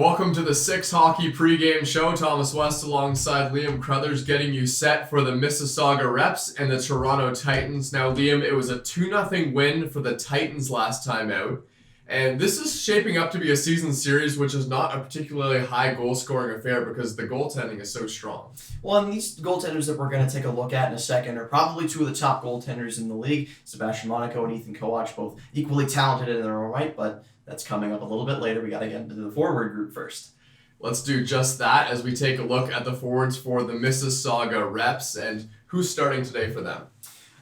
Welcome to the Six Hockey pregame show. Thomas West alongside Liam Crothers getting you set for the Mississauga Reps and the Toronto Titans. Now, Liam, it was a 2-0 win for the Titans last time out. And this is shaping up to be a season series, which is not a particularly high goal-scoring affair because the goaltending is so strong. Well, and these goaltenders that we're going to take a look at in a second are probably two of the top goaltenders in the league. Sebastian Monaco and Ethan Kowatsch, both equally talented in their own right, but that's coming up a little bit later. We got to get into the forward group first. Let's do just that as we take a look at the forwards for the Mississauga Reps and who's starting today for them.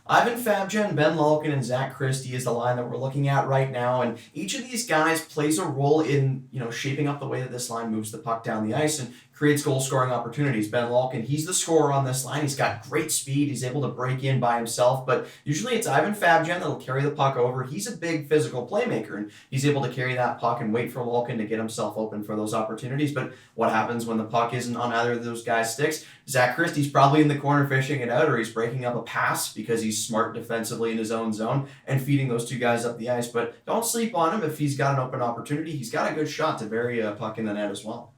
Ivan Fabjan, Ben Lalkin, and Zach Christie is the line that we're looking at right now, and each of these guys plays a role in, shaping up the way that this line moves the puck down the ice and creates goal-scoring opportunities. Ben Lalkin, he's the scorer on this line. He's got great speed. He's able to break in by himself, but usually it's Ivan Fabjan that'll carry the puck over. He's a big physical playmaker, and he's able to carry that puck and wait for Lalkin to get himself open for those opportunities. But what happens when the puck isn't on either of those guys' sticks? Zach Christie's probably in the corner fishing it out, or he's breaking up a pass because he's smart defensively in his own zone and feeding those two guys up the ice. But don't sleep on him. If he's got an open opportunity, he's got a good shot to bury a puck in the net as well.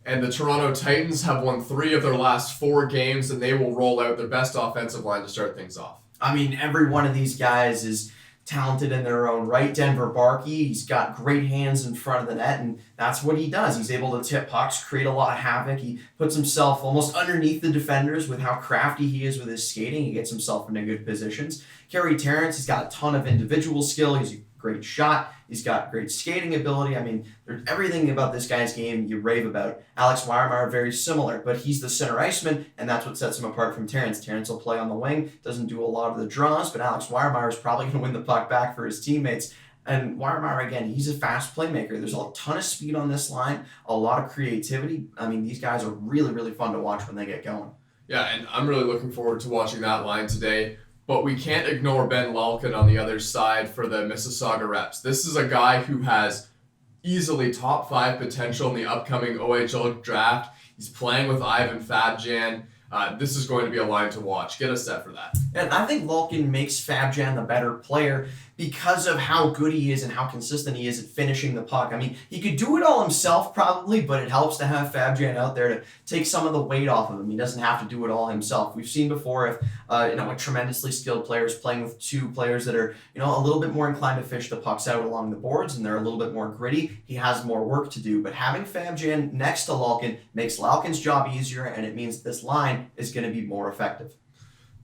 And the Toronto Titans have won 3 of their last 4 games, and they will roll out their best offensive line to start things off. I mean, every one of these guys is talented in their own right. Denver Barkey, he's got great hands in front of the net, and that's what he does. He's able to tip pucks, create a lot of havoc. He puts himself almost underneath the defenders with how crafty he is with his skating. He gets himself into good positions. Kerry Terrence, he's got a ton of individual skill. He's a great shot. He's got great skating ability. I mean, everything about this guy's game you rave about. Alex Weiermeyer, very similar, but he's the center iceman, and that's what sets him apart from Terrence. Terrence will play on the wing, doesn't do a lot of the draws, but Alex Weiermeyer is probably going to win the puck back for his teammates. And Weiermeyer, again, he's a fast playmaker. There's a ton of speed on this line, a lot of creativity. I mean, these guys are really, really fun to watch when they get going. Yeah, and I'm really looking forward to watching that line today. But we can't ignore Ben Lalkin on the other side for the Mississauga Reps. This is a guy who has easily top 5 potential in the upcoming OHL draft. He's playing with Ivan Fabjan. This is going to be a line to watch. Get us set for that. And I think Lalkin makes Fabjan the better player because of how good he is and how consistent he is at finishing the puck. I mean, he could do it all himself probably, but it helps to have Fabjan out there to take some of the weight off of him. He doesn't have to do it all himself. We've seen before if a tremendously skilled player is playing with 2 players that are a little bit more inclined to fish the pucks out along the boards and they're a little bit more gritty, he has more work to do. But having Fabjan next to Lalkin makes Lalkin's job easier, and it means this line is going to be more effective.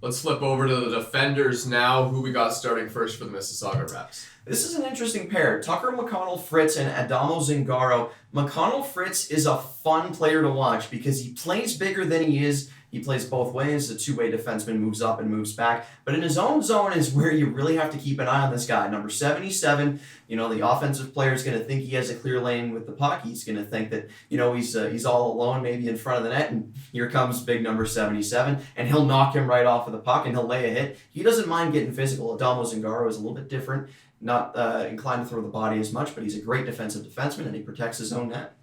Let's flip over to the defenders now. Who we got starting first for the Mississauga Reps? This is an interesting pair. Tucker McConnell-Fritz and Adamo Zingaro. McConnell-Fritz is a fun player to watch because he plays bigger than he is. He plays both ways. A 2-way defenseman moves up and moves back. But in his own zone is where you really have to keep an eye on this guy. Number 77, the offensive player is going to think he has a clear lane with the puck. He's going to think that, he's all alone maybe in front of the net. And here comes big number 77. And he'll knock him right off of the puck and he'll lay a hit. He doesn't mind getting physical. Adamo Zingaro is a little bit different. Not inclined to throw the body as much, but he's a great defensive defenseman and he protects his own net.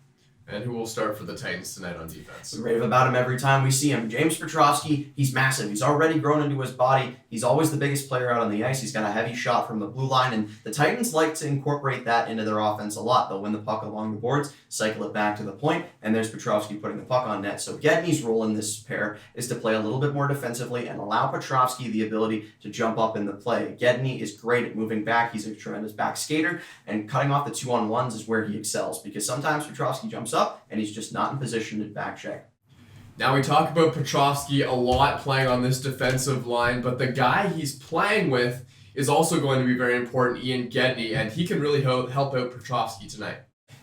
And who will start for the Titans tonight on defense? We rave about him every time we see him. James Petrovsky, he's massive. He's already grown into his body. He's always the biggest player out on the ice. He's got a heavy shot from the blue line, and the Titans like to incorporate that into their offense a lot. They'll win the puck along the boards, cycle it back to the point, and there's Petrovsky putting the puck on net. So Gedney's role in this pair is to play a little bit more defensively and allow Petrovsky the ability to jump up in the play. Gedney is great at moving back. He's a tremendous back skater, and cutting off the 2-on-1s is where he excels because sometimes Petrovsky jumps up and he's just not in position to back check. Now we talk about Petrovsky a lot playing on this defensive line, but the guy he's playing with is also going to be very important, Ian Gedney, and he can really help out Petrovsky tonight.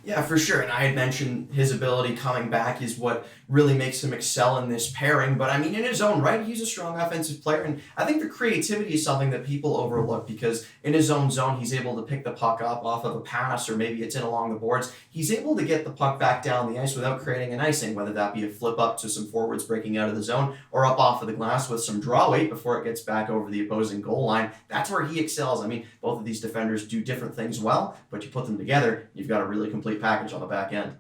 Yeah, for sure. And I had mentioned his ability coming back is what really makes him excel in this pairing. But I mean, in his own right, he's a strong offensive player. And I think the creativity is something that people overlook because in his own zone, he's able to pick the puck up off of a pass or maybe it's in along the boards. He's able to get the puck back down the ice without creating an icing, whether that be a flip up to some forwards breaking out of the zone or up off of the glass with some draw weight before it gets back over the opposing goal line. That's where he excels. I mean, both of these defenders do different things well, but you put them together, you've got a really complete package on the back end.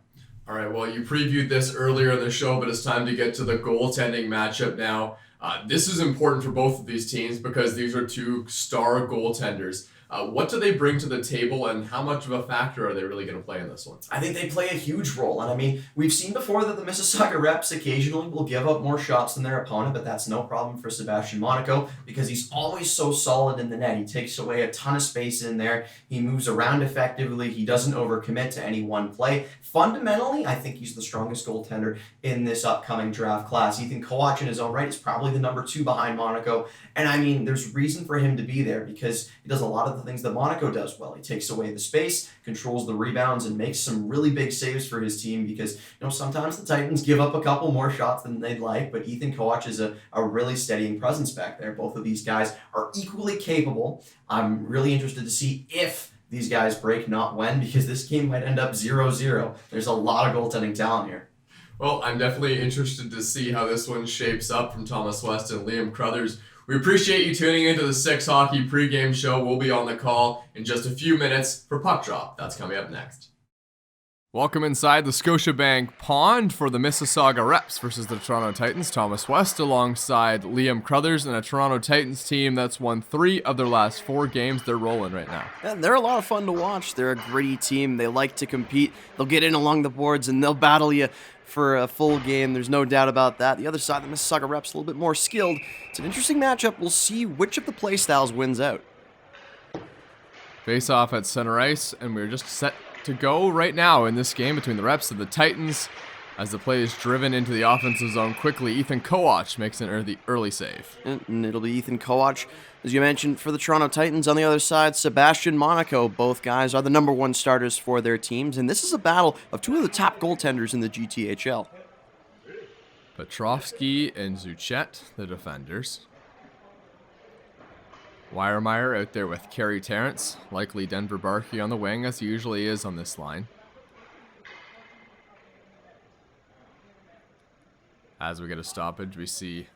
All right, well, you previewed this earlier in the show, but it's time to get to the goaltending matchup now. This is important for both of these teams because these are 2 star goaltenders. What do they bring to the table, and how much of a factor are they really going to play in this one? I think they play a huge role. And I mean, we've seen before that the Mississauga Reps occasionally will give up more shots than their opponent, but that's no problem for Sebastian Monaco because he's always so solid in the net. He takes away a ton of space in there. He moves around effectively. He doesn't overcommit to any one play. Fundamentally, I think he's the strongest goaltender in this upcoming draft class. Ethan Kowatsch in his own right is probably the number 2 behind Monaco. And I mean, there's reason for him to be there because he does a lot of the things that Monaco does well. He takes away the space, controls the rebounds, and makes some really big saves for his team because, sometimes the Titans give up a couple more shots than they'd like, but Ethan Kowatsch is a really steadying presence back there. Both of these guys are equally capable. I'm really interested to see if these guys break, not when, because this game might end up 0-0. There's a lot of goaltending talent here. Well, I'm definitely interested to see how this one shapes up from Thomas West and Liam Crothers. We appreciate you tuning into the Six Hockey pregame show. We'll be on the call in just a few minutes for Puck Drop. That's coming up next. Welcome inside the Scotiabank Pond for the Mississauga Reps versus the Toronto Titans. Thomas West alongside Liam Crothers and a Toronto Titans team that's won 3 of their last 4 games. They're rolling right now. Yeah, they're a lot of fun to watch. They're a gritty team. They like to compete. They'll get in along the boards and they'll battle you for a full game. There's no doubt about that. The other side, the Mississauga Reps, a little bit more skilled. It's an interesting matchup. We'll see which of the play styles wins out. Face off at center ice, and we're just set to go right now in this game between the Reps and the Titans. As the play is driven into the offensive zone quickly, Ethan Kowatsch makes an early save. And it'll be Ethan Kowatsch, as you mentioned, for the Toronto Titans. On the other side, Sebastian Monaco. Both guys are the number 1 starters for their teams, and this is a battle of 2 of the top goaltenders in the GTHL. Petrovsky and Zuchet, the defenders. Weiermeyer out there with Kerry Terrence, likely Denver Barkey on the wing, as he usually is on this line. As we get a stoppage, we see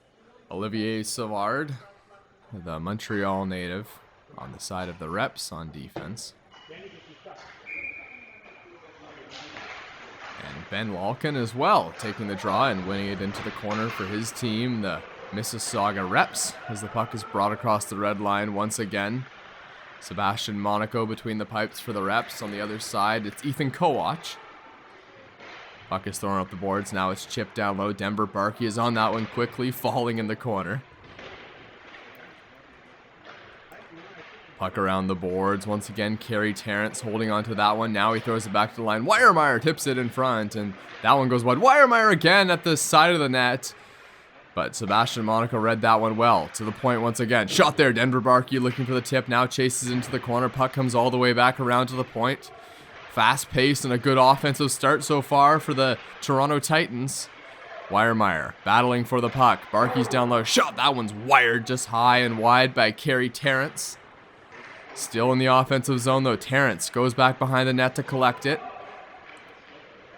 Olivier Savard, the Montreal native, on the side of the Reps on defense. And Ben Lalkin as well, taking the draw and winning it into the corner for his team, the Mississauga Reps, as the puck is brought across the red line once again. Sebastian Monaco between the pipes for the Reps. On the other side, it's Ethan Kowatsch. Puck is thrown up the boards. Now it's chipped down low. Denver Barkey is on that one quickly, falling in the corner. Puck around the boards. Once again, Kerry Terrence holding on to that one. Now he throws it back to the line. Weiermeyer tips it in front, and that one goes wide. Weiermeyer again at the side of the net. But Sebastian Monaco read that one well. To the point once again. Shot there. Denver Barkey looking for the tip. Now chases into the corner. Puck comes all the way back around to the point. Fast pace and a good offensive start so far for the Toronto Titans. Weiermeyer battling for the puck. Barkey's down low. Shot. That one's wired just high and wide by Kerry Terrence. Still in the offensive zone though. Terrence goes back behind the net to collect it.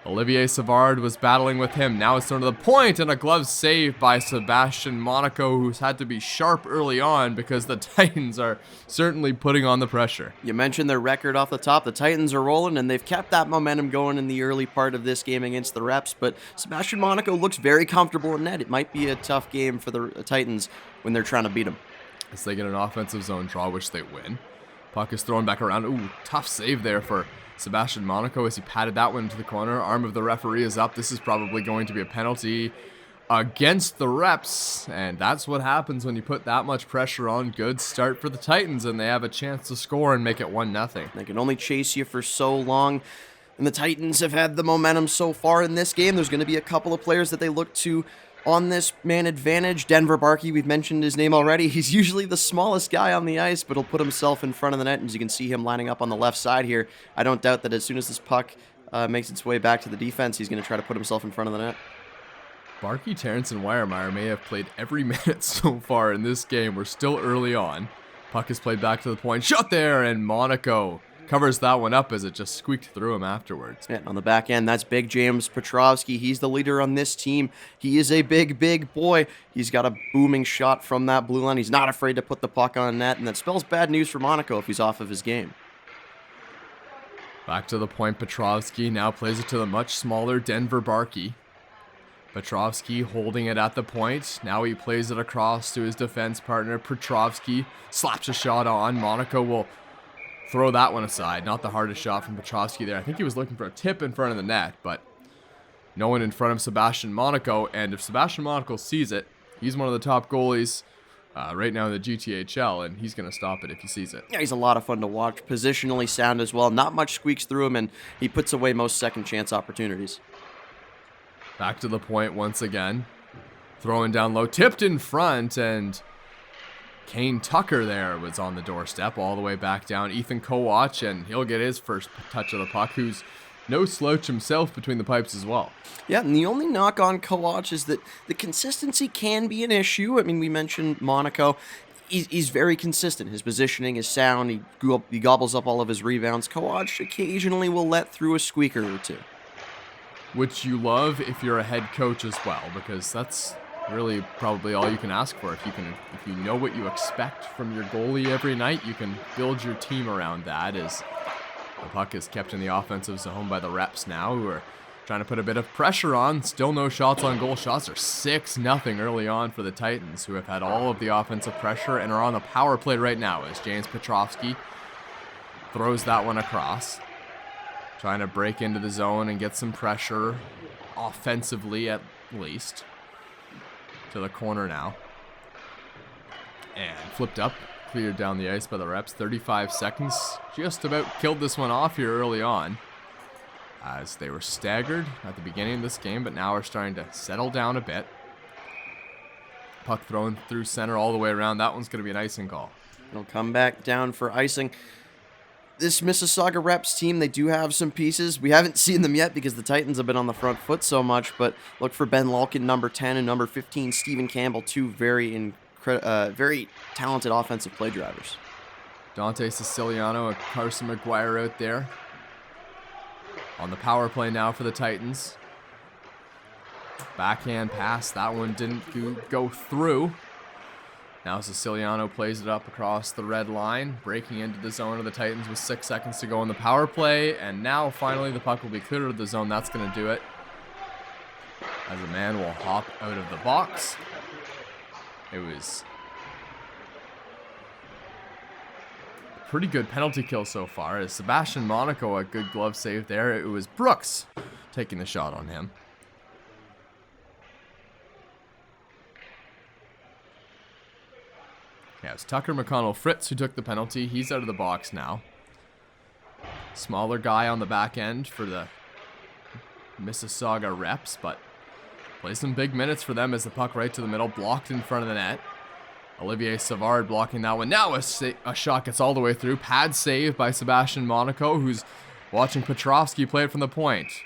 Olivier Savard was battling with him. Now it's thrown to the point, and a glove save by Sebastian Monaco, who's had to be sharp early on because the Titans are certainly putting on the pressure. You mentioned their record off the top. The Titans are rolling, and they've kept that momentum going in the early part of this game against the Reps, but Sebastian Monaco looks very comfortable in net. It might be a tough game for the Titans when they're trying to beat them. As they get an offensive zone draw, which they win. Puck is thrown back around. Ooh, tough save there for Sebastian Monaco as he patted that one into the corner. Arm of the referee is up. This is probably going to be a penalty against the Reps, and that's what happens when you put that much pressure on. Good start for the Titans, and they have a chance to score and make it 1-0. They can only chase you for so long, and the Titans have had the momentum so far in this game. There's going to be a couple of players that they look to on this man advantage. Denver Barkey, we've mentioned his name already. He's usually the smallest guy on the ice, but he'll put himself in front of the net, and as you can see him lining up on the left side here. I don't doubt that as soon as this puck makes its way back to the defense, he's going to try to put himself in front of the net. Barkey, Terrence, and Weiermeyer may have played every minute so far in this game. We're still early on. Puck is played back to the point. Shot there, and Monaco covers that one up as it just squeaked through him afterwards. Yeah, on the back end, that's big James Petrovsky. He's the leader on this team. He is a big boy. He's got a booming shot from that blue line. He's not afraid to put the puck on net, and that spells bad news for Monaco if he's off of his game. Back to the point, Petrovsky now plays it to the much smaller Denver Barkey. Petrovsky holding it at the point. Now he plays it across to his defense partner. Petrovsky slaps a shot on. Monaco will throw that one aside. Not the hardest shot from Petrovsky there. I think he was looking for a tip in front of the net, but no one in front of Sebastian Monaco. And if Sebastian Monaco sees it, he's one of the top goalies right now in the GTHL, and he's going to stop it if he sees it. Yeah, he's a lot of fun to watch. Positionally sound as well. Not much squeaks through him, and he puts away most second chance opportunities. Back to the point once again. Throwing down low, tipped in front, and Kane Tucker there was on the doorstep all the way back down. Ethan Kowatsch, and he'll get his first touch of the puck, who's no slouch himself between the pipes as well. Yeah, and the only knock on Kowatsch is that the consistency can be an issue. I mean, we mentioned Monaco. He's very consistent. His positioning is sound. He gobbles up all of his rebounds. Kowatsch occasionally will let through a squeaker or two. Which you love if you're a head coach as well, because that's really probably all you can ask for. If you know what you expect from your goalie every night, you can build your team around that. As the puck is kept in the offensive zone by the Reps now, who are trying to put a bit of pressure on. Still no shots on goal. Shots are 6-0 early on for the Titans, who have had all of the offensive pressure and are on the power play right now as James Petrovsky throws that one across. Trying to break into the zone and get some pressure offensively at least. To the corner now. And flipped up. Cleared down the ice by the Reps. 35 seconds. Just about killed this one off here early on, as they were staggered at the beginning of this game, but now are starting to settle down a bit. Puck thrown through center all the way around. That one's going to be an icing call. It'll come back down for icing. This Mississauga Reps team, they do have some pieces. We haven't seen them yet because the Titans have been on the front foot so much, but look for Ben Lalkin, number 10, and number 15, Stephen Campbell, two very talented offensive play drivers. Dante Siciliano and Carson McGuire out there on the power play now for the Titans. Backhand pass, that one didn't go through. Now Siciliano plays it up across the red line, breaking into the zone of the Titans with 6 seconds to go in the power play, and now finally the puck will be cleared of the zone. That's going to do it, as a man will hop out of the box. It was a pretty good penalty kill so far, as Sebastian Monaco, a good glove save there. It was Brooks taking the shot on him. Yeah, it's Tucker McConnell Fritz who took the penalty. He's out of the box now. Smaller guy on the back end for the Mississauga Reps, but plays some big minutes for them as the puck right to the middle, blocked in front of the net. Olivier Savard blocking that one. Now a shot gets all the way through. Pad save by Sebastian Monaco, who's watching Petrovsky play it from the point.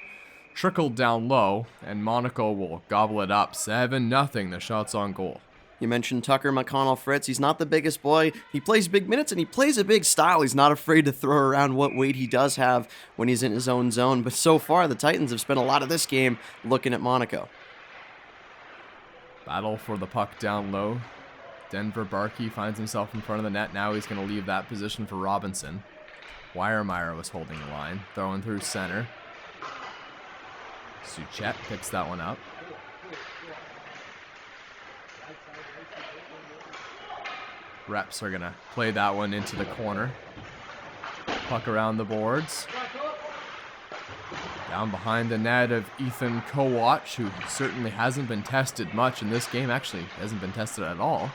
Trickled down low, and Monaco will gobble it up. 7-0, the shot's on goal. You mentioned Tucker McConnell Fritz. He's not the biggest boy. He plays big minutes and he plays a big style. He's not afraid to throw around what weight he does have when he's in his own zone. But so far, the Titans have spent a lot of this game looking at Monaco. Battle for the puck down low. Denver Barkey finds himself in front of the net. Now he's going to leave that position for Robinson. Weiermeyer was holding the line. Throwing through center. Suchet picks that one up. Reps are going to play that one into the corner. Puck around the boards. Down behind the net of Ethan Kowatsch, who certainly hasn't been tested much in this game. Actually, hasn't been tested at all,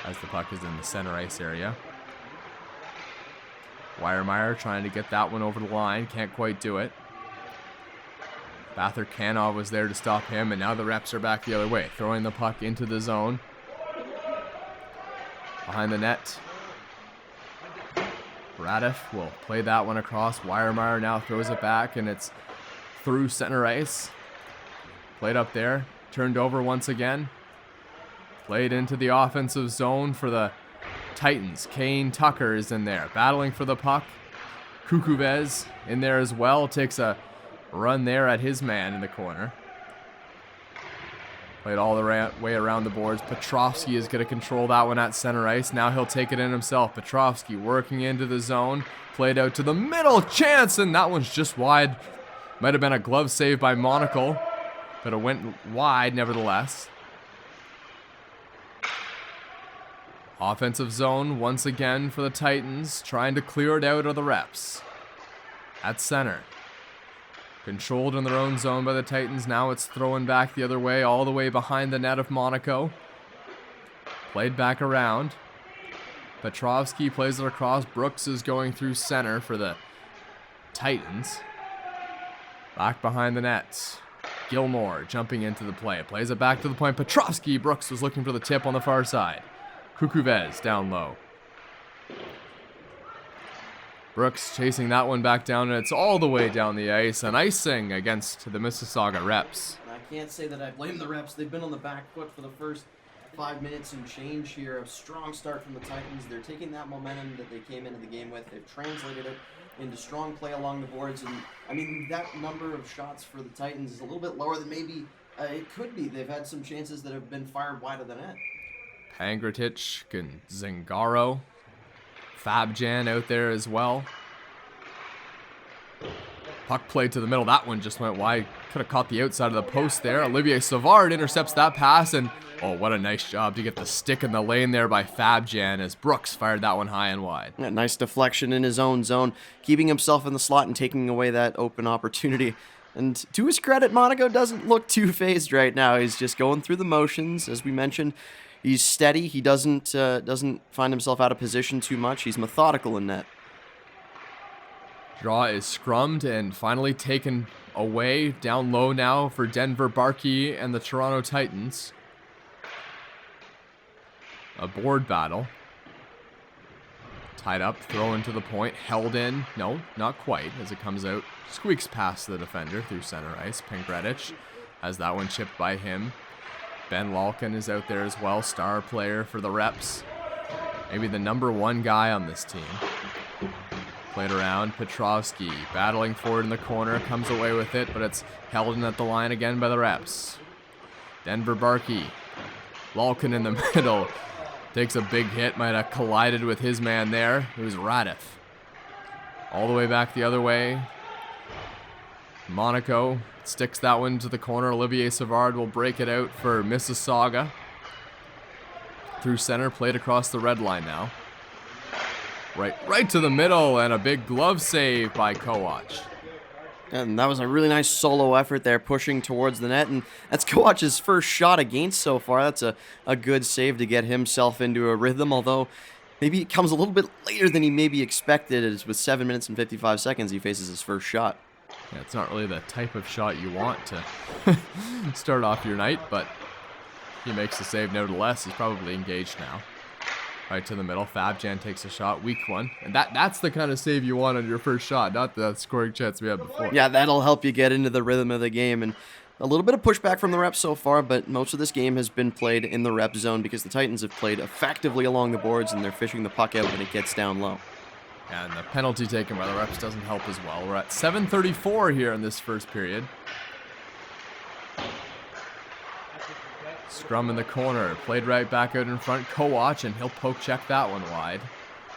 as the puck is in the center ice area. Weiermeyer trying to get that one over the line. Can't quite do it. Bather Kanov was there to stop him, and now the Reps are back the other way. Throwing the puck into the zone. Behind the net. Radif will play that one across. Weiermeyer now throws it back, and it's through center ice. Played up there. Turned over once again. Played into the offensive zone for the Titans. Kane Tucker is in there, battling for the puck. Kukuvez in there as well. Takes a run there at his man in the corner. Played all the way around the boards. Petrovsky is going to control that one at center ice. Now he'll take it in himself. Petrovsky working into the zone. Played out to the middle. Chance, and that one's just wide. Might have been a glove save by Monaco, but it went wide nevertheless. Offensive zone once again for the Titans, trying to clear it out of the Reps. At center. Controlled in their own zone by the Titans. Now it's thrown back the other way, all the way behind the net of Monaco. Played back around. Petrovsky plays it across. Brooks is going through center for the Titans. Back behind the nets. Gillmore jumping into the play. Plays it back to the point. Petrovsky. Brooks was looking for the tip on the far side. Kukuves down low. Brooks chasing that one back down, and it's all the way down the ice. An icing against the Mississauga Reps. I can't say that I blame the Reps. They've been on the back foot for the first 5 minutes and change here. A strong start from the Titans. They're taking that momentum that they came into the game with. They've translated it into strong play along the boards. And, I mean, that number of shots for the Titans is a little bit lower than maybe it could be. They've had some chances that have been fired wide of the net. Pangratic and Zingaro. Fabjan out there as well. Puck played to the middle. That one just went wide. Could have caught the outside of the post there. Olivier Savard intercepts that pass, and oh, what a nice job to get the stick in the lane there by Fabjan as Brooks fired that one high and wide. Yeah, nice deflection in his own zone, keeping himself in the slot and taking away that open opportunity. And to his credit, Monaco doesn't look too phased right now. He's just going through the motions, as we mentioned. He's steady. He doesn't find himself out of position too much. He's methodical in net. Draw is scrummed and finally taken away. Down low now for Denver Barkey and the Toronto Titans. A board battle. Tied up, thrown to the point, held in. No, not quite as it comes out. Squeaks past the defender through center ice. Pangratic has that one chipped by him. Ben Lalkin is out there as well, star player for the Reps. Maybe the #1 guy on this team. Played around, Petrovsky battling forward in the corner, comes away with it, but it's held in at the line again by the Reps. Denver Barkey, Lalkin in the middle, takes a big hit, might have collided with his man there. It was Radif. All the way back the other way. Monaco sticks that one to the corner. Olivier Savard will break it out for Mississauga. Through center, played across the red line now. Right to the middle, and a big glove save by Kowatsch. And that was a really nice solo effort there, pushing towards the net. And that's Kowatsch's first shot against so far. That's a good save to get himself into a rhythm, although maybe it comes a little bit later than he maybe expected. As with 7 minutes and 55 seconds, he faces his first shot. Yeah, it's not really the type of shot you want to start off your night, but he makes the save nevertheless. He's probably engaged now. Right to the middle. Fabjan takes a shot. Weak one. And that's the kind of save you want on your first shot, not the scoring chance we had before. Yeah, that'll help you get into the rhythm of the game. And a little bit of pushback from the Reps so far, but most of this game has been played in the Rep zone because the Titans have played effectively along the boards and they're fishing the puck out when it gets down low. And the penalty taken by the Reps doesn't help as well. We're at 7:34 here in this first period. Scrum in the corner, played right back out in front. Kowatsch, and he'll poke check that one wide.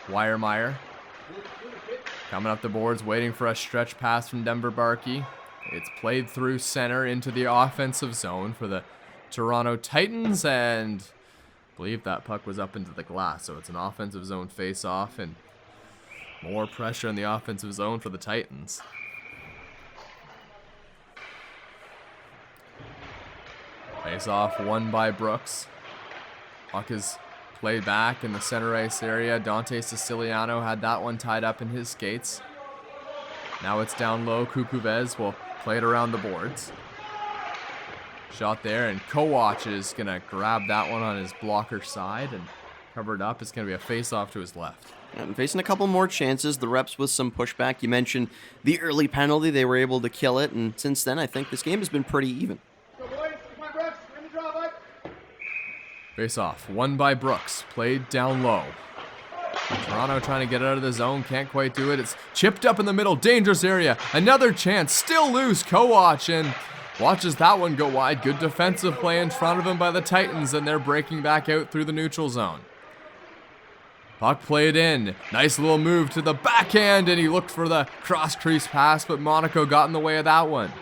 Weiermeyer coming up the boards, waiting for a stretch pass from Denver Barkey. It's played through center into the offensive zone for the Toronto Titans, and I believe that puck was up into the glass, so it's an offensive zone face-off, and more pressure in the offensive zone for the Titans. Face-off won by Brooks. Puck is played back in the center ice area. Dante Siciliano had that one tied up in his skates. Now it's down low. Kukuves will play it around the boards. Shot there, and Kowatsch is going to grab that one on his blocker side and cover it up. It's going to be a face-off to his left. And facing a couple more chances, the Reps with some pushback. You mentioned the early penalty. They were able to kill it, and since then, I think this game has been pretty even. Face off, won by Brooks, played down low. Toronto trying to get out of the zone, can't quite do it. It's chipped up in the middle, dangerous area. Another chance, still loose. Kowatsch and watches that one go wide. Good defensive play in front of him by the Titans, and they're breaking back out through the neutral zone. Puck played in. Nice little move to the backhand, and he looked for the cross-crease pass, but Monaco got in the way of that one.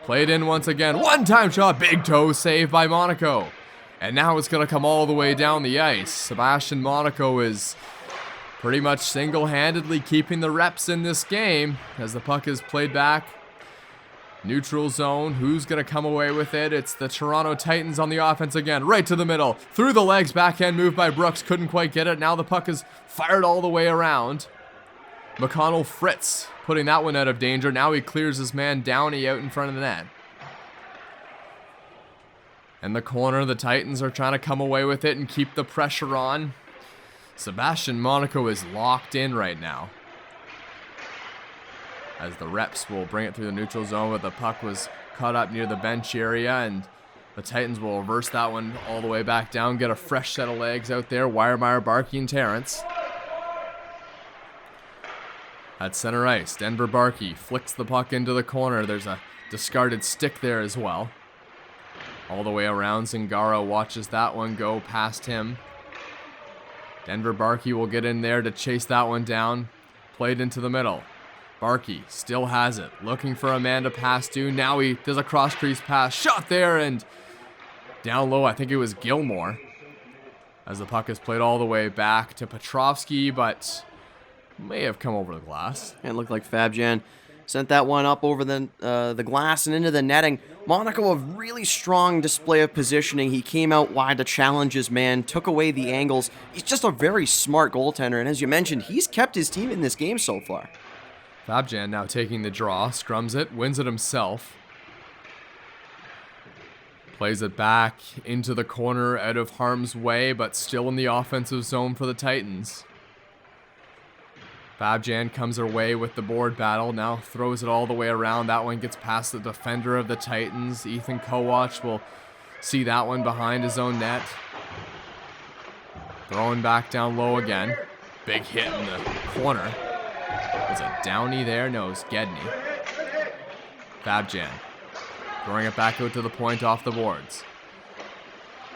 Played in once again. One-time shot, big toe save by Monaco. And now it's going to come all the way down the ice. Sebastian Monaco is pretty much single-handedly keeping the Reps in this game as the puck is played back. Neutral zone. Who's going to come away with it? It's the Toronto Titans on the offense again. Right to the middle. Through the legs. Backhand move by Brooks. Couldn't quite get it. Now the puck is fired all the way around. McConnell Fritz putting that one out of danger. Now he clears his man Downey out in front of the net. In the corner, the Titans are trying to come away with it and keep the pressure on. Sebastian Monaco is locked in right now, as the Reps will bring it through the neutral zone, but the puck was caught up near the bench area, and the Titans will reverse that one all the way back down, get a fresh set of legs out there. Weiermeyer, Barkey, and Terrence. At center ice, Denver Barkey flicks the puck into the corner. There's a discarded stick there as well. All the way around, Zingaro watches that one go past him. Denver Barkey will get in there to chase that one down. Played into the middle. Barkey still has it, looking for a man to pass to. Now he does a cross-crease pass. Shot there, and down low, I think it was Gillmore. As the puck is played all the way back to Petrovsky, but may have come over the glass. And it looked like Fabjan sent that one up over the glass and into the netting. Monaco, a really strong display of positioning. He came out wide to challenge his man, took away the angles. He's just a very smart goaltender, and as you mentioned, he's kept his team in this game so far. Fabjan now taking the draw, scrums it, wins it himself. Plays it back into the corner, out of harm's way, but still in the offensive zone for the Titans. Fabjan comes away with the board battle, now throws it all the way around. That one gets past the defender of the Titans. Ethan Kowatsch will see that one behind his own net. Throwing back down low again. Big hit in the corner. Was it Downey there? No, it was Gedney. Fabjan throwing it back out to the point off the boards.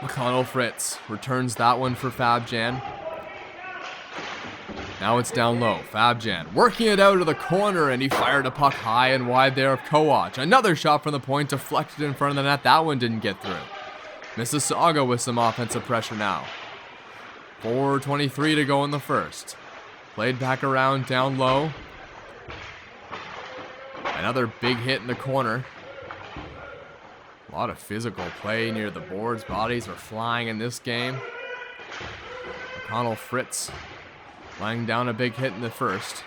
McConnell Fritz returns that one for Fabjan. Now it's down low. Fabjan working it out of the corner, and he fired a puck high and wide there of Kowatsch. Another shot from the point, deflected in front of the net. That one didn't get through. Mississauga with some offensive pressure now. 4:23 to go in the first. Played back around down low. Another big hit in the corner. A lot of physical play near the boards. Bodies are flying in this game. McConnell Fritz laying down a big hit in the first.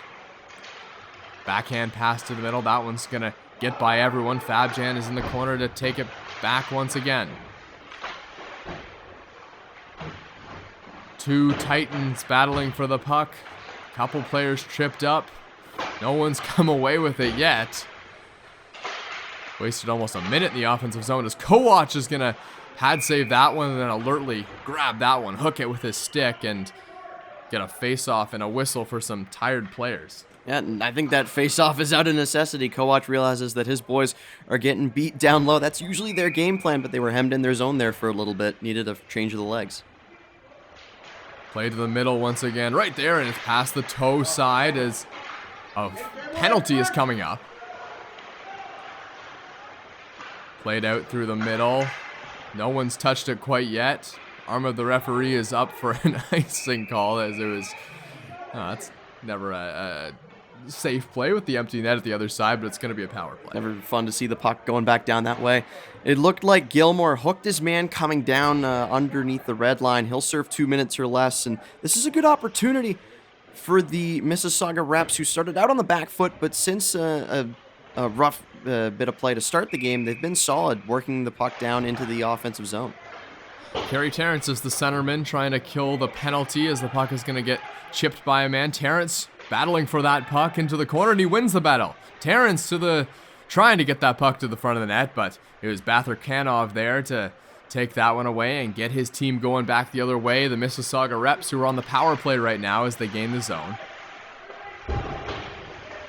Backhand pass to the middle. That one's going to get by everyone. Fabjan is in the corner to take it back once again. Two Titans battling for the puck. Couple players tripped up. No one's come away with it yet. Wasted almost a minute in the offensive zone as Kowatsch is going to pad save that one and then alertly grab that one, hook it with his stick, and get a face-off and a whistle for some tired players. Yeah, and I think that face-off is out of necessity. Kowatsch realizes that his boys are getting beat down low. That's usually their game plan, but they were hemmed in their zone there for a little bit. Needed a change of the legs. Play to the middle once again. Right there, and it's past the toe side as a penalty is coming up. Played out through the middle. No one's touched it quite yet. Arm of the referee is up for an icing call as it was... that's never a safe play with the empty net at the other side, but it's going to be a power play. Never fun to see the puck going back down that way. It looked like Gillmore hooked his man coming down underneath the red line. He'll serve 2 minutes or less, and this is a good opportunity for the Mississauga Reps, who started out on the back foot, but since a rough bit of play to start the game, they've been solid, working the puck down into the offensive zone. Kerry Terrence is the centerman, trying to kill the penalty as the puck is going to get chipped by a man. Terrence battling for that puck into the corner, and he wins the battle. Terrence trying to get that puck to the front of the net, but it was Bather-Kanov there to take that one away and get his team going back the other way. The Mississauga Reps, who are on the power play right now as they gain the zone.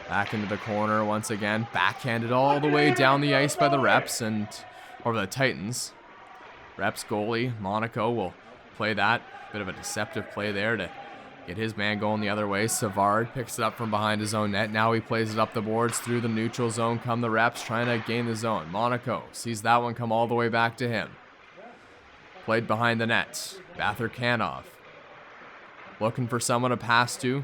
Back into the corner once again, backhanded all the way down the ice by the Reps or the Titans. Reps goalie, Monaco, will play that. Bit of a deceptive play there to get his man going the other way. Savard picks it up from behind his own net. Now he plays it up the boards through the neutral zone. Come the Reps trying to gain the zone. Monaco sees that one come all the way back to him. Played behind the net. Bather-Kanov looking for someone to pass to.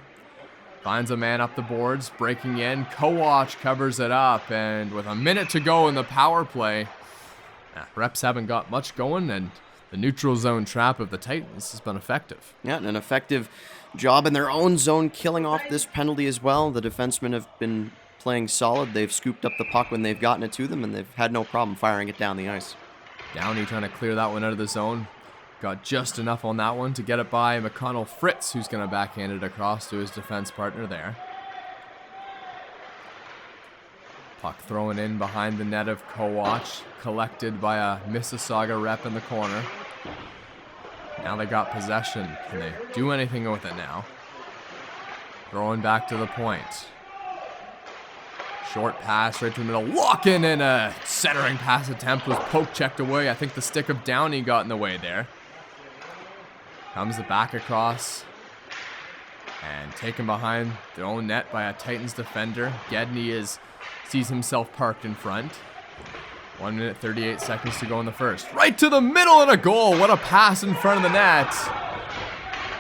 Finds a man up the boards, breaking in. Kowatsch covers it up, and with a minute to go in the power play, Reps haven't got much going, and the neutral zone trap of the Titans has been effective. Yeah, and an effective job in their own zone, killing off this penalty as well. The defensemen have been playing solid. They've scooped up the puck when they've gotten it to them, and they've had no problem firing it down the ice. Downey trying to clear that one out of the zone. Got just enough on that one to get it by McConnell Fritz, who's going to backhand it across to his defense partner there. Puck thrown in behind the net of Kowatsch, collected by a Mississauga rep in the corner. Now they got possession. Can they do anything with it now? Throwing back to the point. Short pass right to the middle. Walking in a centering pass attempt was poke checked away. I think the stick of Downey got in the way there. Comes the back across. And taken behind their own net by a Titans defender. Gedney sees himself parked in front. 1 minute, 38 seconds to go in the first. Right to the middle and a goal. What a pass in front of the net.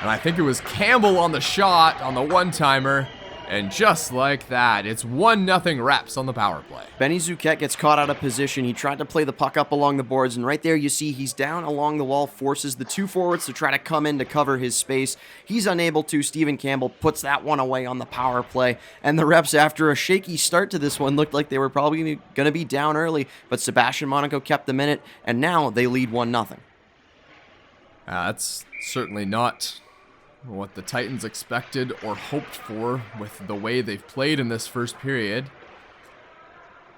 And I think it was Campbell on the shot on the one-timer. And just like that, it's 1-0 Reps on the power play. Benny Zuquette gets caught out of position. He tried to play the puck up along the boards, and right there you see he's down along the wall, forces the two forwards to try to come in to cover his space. He's unable to. Stephen Campbell puts that one away on the power play, and the Reps, after a shaky start to this one, looked like they were probably going to be down early, but Sebastian Monaco kept them in it, and now they lead 1-0. That's certainly not what the Titans expected or hoped for with the way they've played in this first period.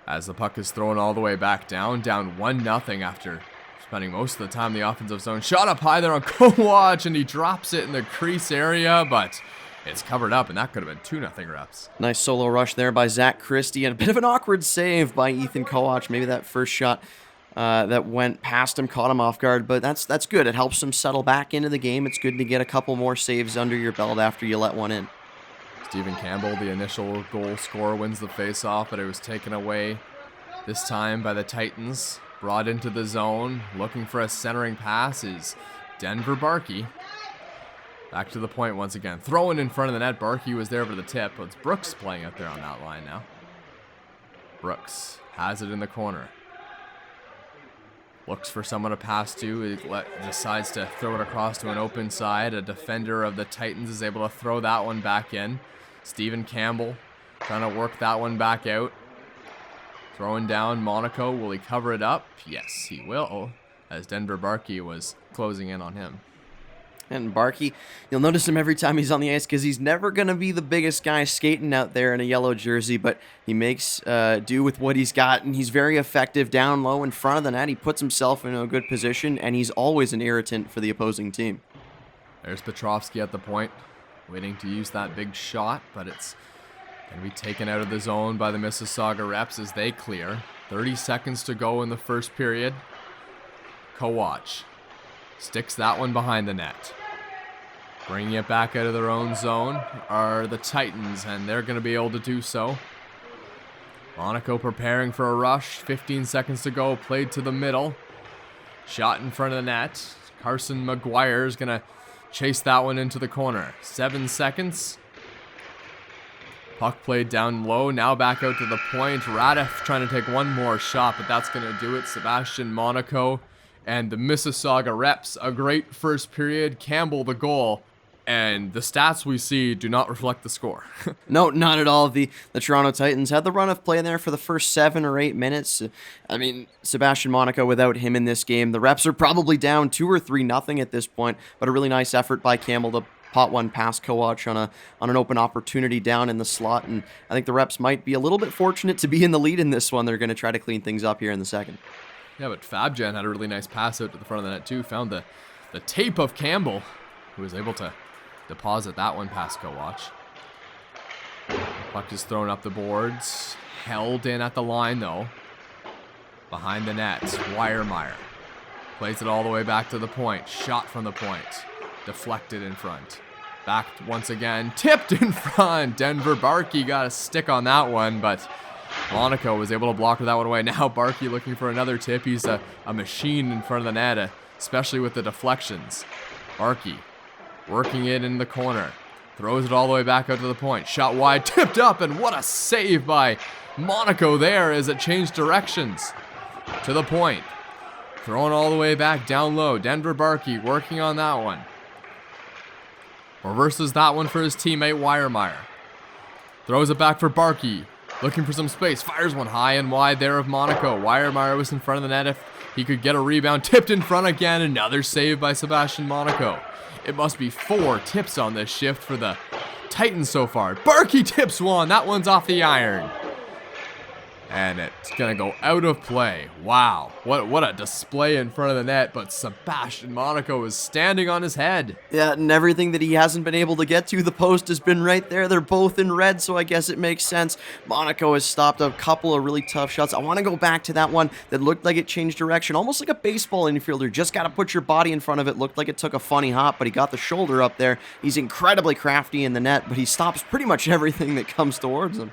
As the puck is thrown all the way back down 1-0 after spending most of the time in the offensive zone. Shot up high there on Kowatsch, and he drops it in the crease area, but it's covered up, and that could have been 2-0 Reps. Nice solo rush there by Zach Christie, and a bit of an awkward save by Ethan Kowatsch. Maybe that first shot that went past him caught him off guard, but that's good. It helps him settle back into the game. It's good to get a couple more saves under your belt after you let one in. Stephen Campbell, the initial goal scorer, wins the faceoff, but it was taken away this time by the Titans. Brought into the zone, looking for a centering pass is Denver Barkey. Back to the point once again. Throwing in front of the net. Barkey was there for the tip, but it's Brooks playing out there on that line now. Brooks has it in the corner. Looks for someone to pass to. Decides to throw it across to an open side. A defender of the Titans is able to throw that one back in. Stephen Campbell trying to work that one back out. Throwing down Monaco. Will he cover it up? Yes, he will, as Denver Barkey was closing in on him. And Barkey, you'll notice him every time he's on the ice because he's never going to be the biggest guy skating out there in a yellow jersey, but he makes do with what he's got, and he's very effective down low in front of the net. He puts himself in a good position, and he's always an irritant for the opposing team. There's Petrovsky at the point, waiting to use that big shot, but it's going to be taken out of the zone by the Mississauga Reps as they clear. 30 seconds to go in the first period. Kowatsch sticks that one behind the net. Bringing it back out of their own zone are the Titans, and they're going to be able to do so. Monaco preparing for a rush. 15 seconds to go. Played to the middle. Shot in front of the net. Carson McGuire is going to chase that one into the corner. 7 seconds. Puck played down low. Now back out to the point. Radef trying to take one more shot, but that's going to do it. Sebastian Monaco and the Mississauga Reps, a great first period. Campbell the goal, and the stats we see do not reflect the score. No, not at all. The Toronto Titans had the run of play there for the first 7 or 8 minutes. I mean, Sebastian Monaco, without him in this game, the Reps are probably down 2 or 3-0 at this point, but a really nice effort by Campbell to pot one past Kowatsch on an open opportunity down in the slot, and I think the Reps might be a little bit fortunate to be in the lead in this one. They're going to try to clean things up here in the second. Yeah, but Fabjan had a really nice pass out to the front of the net too. Found the tape of Campbell, who was able to deposit that one past Kowatsch. Puck is thrown up the boards. Held in at the line though. Behind the net, Weiermeyer plays it all the way back to the point. Shot from the point. Deflected in front. Back once again. Tipped in front. Denver Barkey got a stick on that one, but Monaco was able to block that one away. Now Barkey looking for another tip. He's a machine in front of the net. especially with the deflections. Barkey working it in the corner. Throws it all the way back out to the point. Shot wide, tipped up, and what a save by Monaco there as it changed directions. To the point. Throwing all the way back down low. Denver Barkey working on that one. Reverses that one for his teammate Weiermeyer. Throws it back for Barkey. Looking for some space. Fires one high and wide there of Monaco. Weiermeyer was in front of the net if he could get a rebound. Tipped in front again. Another save by Sebastian Monaco. It must be 4 tips on this shift for the Titans so far. Barkey tips one. That one's off the iron. And it's going to go out of play. Wow. What a display in front of the net. But Sebastian Monaco is standing on his head. Yeah, and everything that he hasn't been able to get to, the post has been right there. They're both in red, so I guess it makes sense. Monaco has stopped a couple of really tough shots. I want to go back to that one that looked like it changed direction, almost like a baseball infielder. Just got to put your body in front of it. Looked like it took a funny hop, but he got the shoulder up there. He's incredibly crafty in the net, but he stops pretty much everything that comes towards him.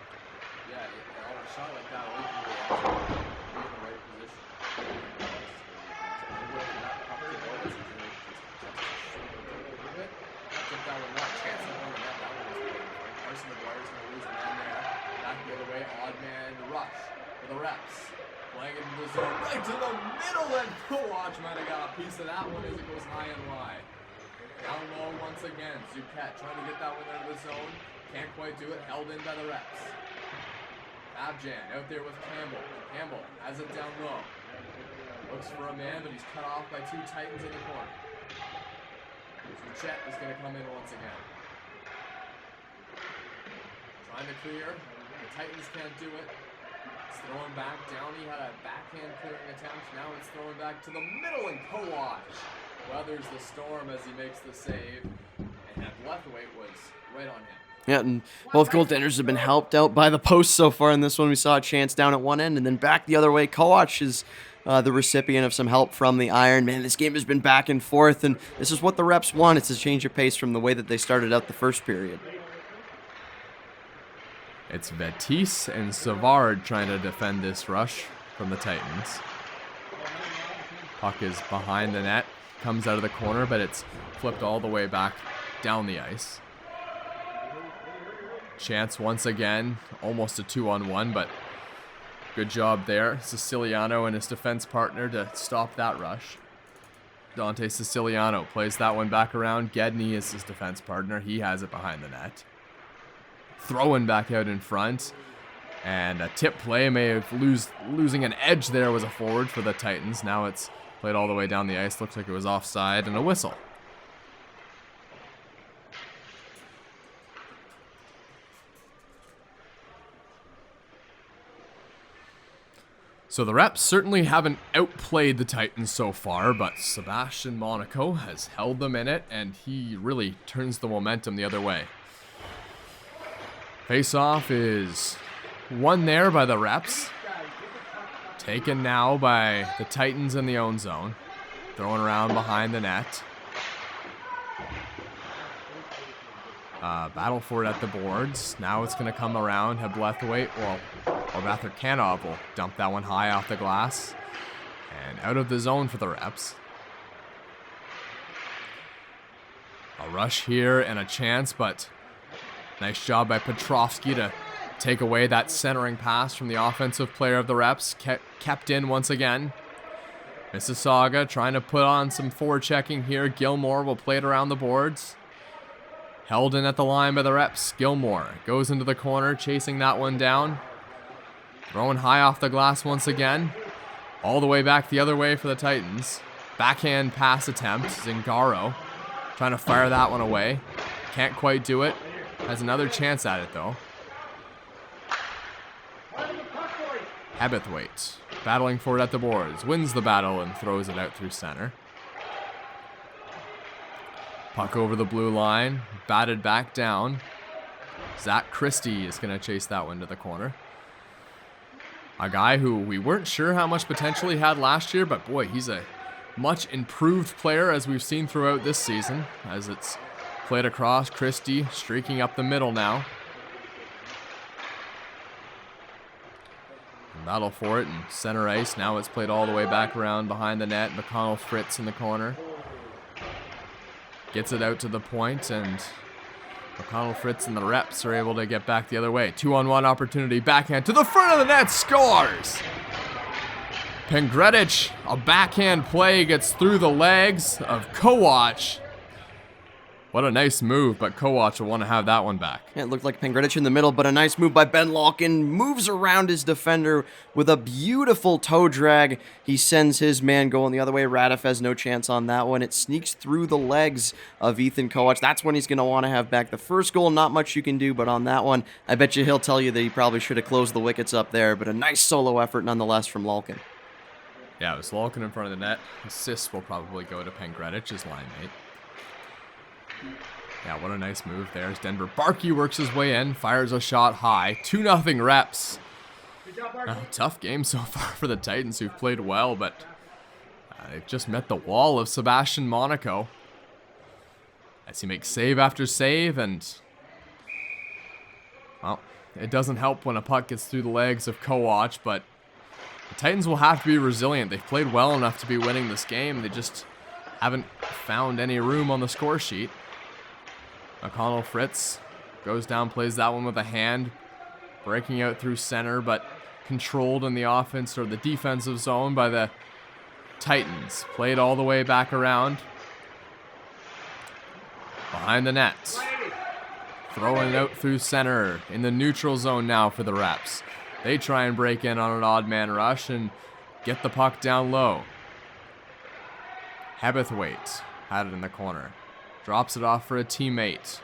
The Reps playing it in the zone right to the middle, and Kowatsch might have got a piece of that one as it goes high and wide. Down low once again, Zuquette trying to get that one into the zone, can't quite do it, held in by the Reps. Fabjan out there with Campbell. Campbell has it down low. Looks for a man, but he's cut off by 2 Titans in the corner. Zuquette is going to come in once again. Trying to clear. The Titans can't do it. It's throwing back. Downey had a backhand clearing attempt. Now it's throwing back to the middle, and Kowatsch weathers the storm as he makes the save. And Hebblethwaite was right on him. Yeah, and both goaltenders have been helped out by the post so far in this one. We saw a chance down at one end and then back the other way. Kowatsch is the recipient of some help from the iron. Man, this game has been back and forth, and this is what the Reps want. It's a change of pace from the way that they started out the first period. It's Vettis and Savard trying to defend this rush from the Titans. Puck is behind the net, comes out of the corner, but it's flipped all the way back down the ice. Chance once again, almost a 2-on-1, but good job there. Siciliano and his defense partner to stop that rush. Dante Siciliano plays that one back around. Gedney is his defense partner. He has it behind the net. Throwing back out in front, and a tip play may have losing an edge there was a forward for the Titans. Now it's played all the way down the ice. Looks like it was offside and a whistle. So the Reps certainly haven't outplayed the Titans so far, but Sebastian Monaco has held them in it, and he really turns the momentum the other way. Face-off is won there by the Reps. Taken now by the Titans in the own zone. Throwing around behind the net. Battle for it at the boards. Now it's going to come around. Hebblethwaite, or rather Canov will dump that one high off the glass. And out of the zone for the Reps. A rush here and a chance, but nice job by Petrovsky to take away that centering pass from the offensive player of the Reps. Kept in once again. Mississauga trying to put on some forward checking here. Gillmore will play it around the boards. Held in at the line by the Reps. Gillmore goes into the corner, chasing that one down. Throwing high off the glass once again. All the way back the other way for the Titans. Backhand pass attempt. Zingaro trying to fire that one away. Can't quite do it. Has another chance at it, though. Hebblethwaite battling for it at the boards. Wins the battle and throws it out through center. Puck over the blue line. Batted back down. Zach Christie is going to chase that one to the corner. A guy who we weren't sure how much potential he had last year, but boy, he's a much improved player as we've seen throughout this season. As it's played across, Christie streaking up the middle now. And battle for it in center ice. Now it's played all the way back around behind the net. McConnell Fritz in the corner. Gets it out to the point, and McConnell Fritz and the Reps are able to get back the other way. 2-on-1 opportunity, backhand to the front of the net, scores! Pengredich, a backhand play, gets through the legs of Kowatsch. What a nice move, but Kowatsch will want to have that one back. Yeah, it looked like Pengredich in the middle, but a nice move by Ben Lalkin. Moves around his defender with a beautiful toe drag. He sends his man going the other way. Radif has no chance on that one. It sneaks through the legs of Ethan Kowatsch. That's when he's going to want to have back. The first goal, not much you can do, but on that one, I bet you he'll tell you that he probably should have closed the wickets up there, but a nice solo effort nonetheless from Lalkin. Yeah, it was Lalkin in front of the net. Assist will probably go to Pengredich, his line mate. Yeah, what a nice move there as Denver Barkey works his way in, fires a shot high. 2-0 Reps. Tough game so far for the Titans, who've played well, but they've just met the wall of Sebastian Monaco. As he makes save after save, and well, it doesn't help when a puck gets through the legs of Kowatsch, but the Titans will have to be resilient. They've played well enough to be winning this game. They just haven't found any room on the score sheet. McConnell Fritz goes down, plays that one with a hand, breaking out through center, but controlled in the offense or the defensive zone by the Titans. Played all the way back around. Behind the net. Throwing it out through center in the neutral zone now for the Reps. They try and break in on an odd man rush and get the puck down low. Hebblethwaite had it in the corner. Drops it off for a teammate.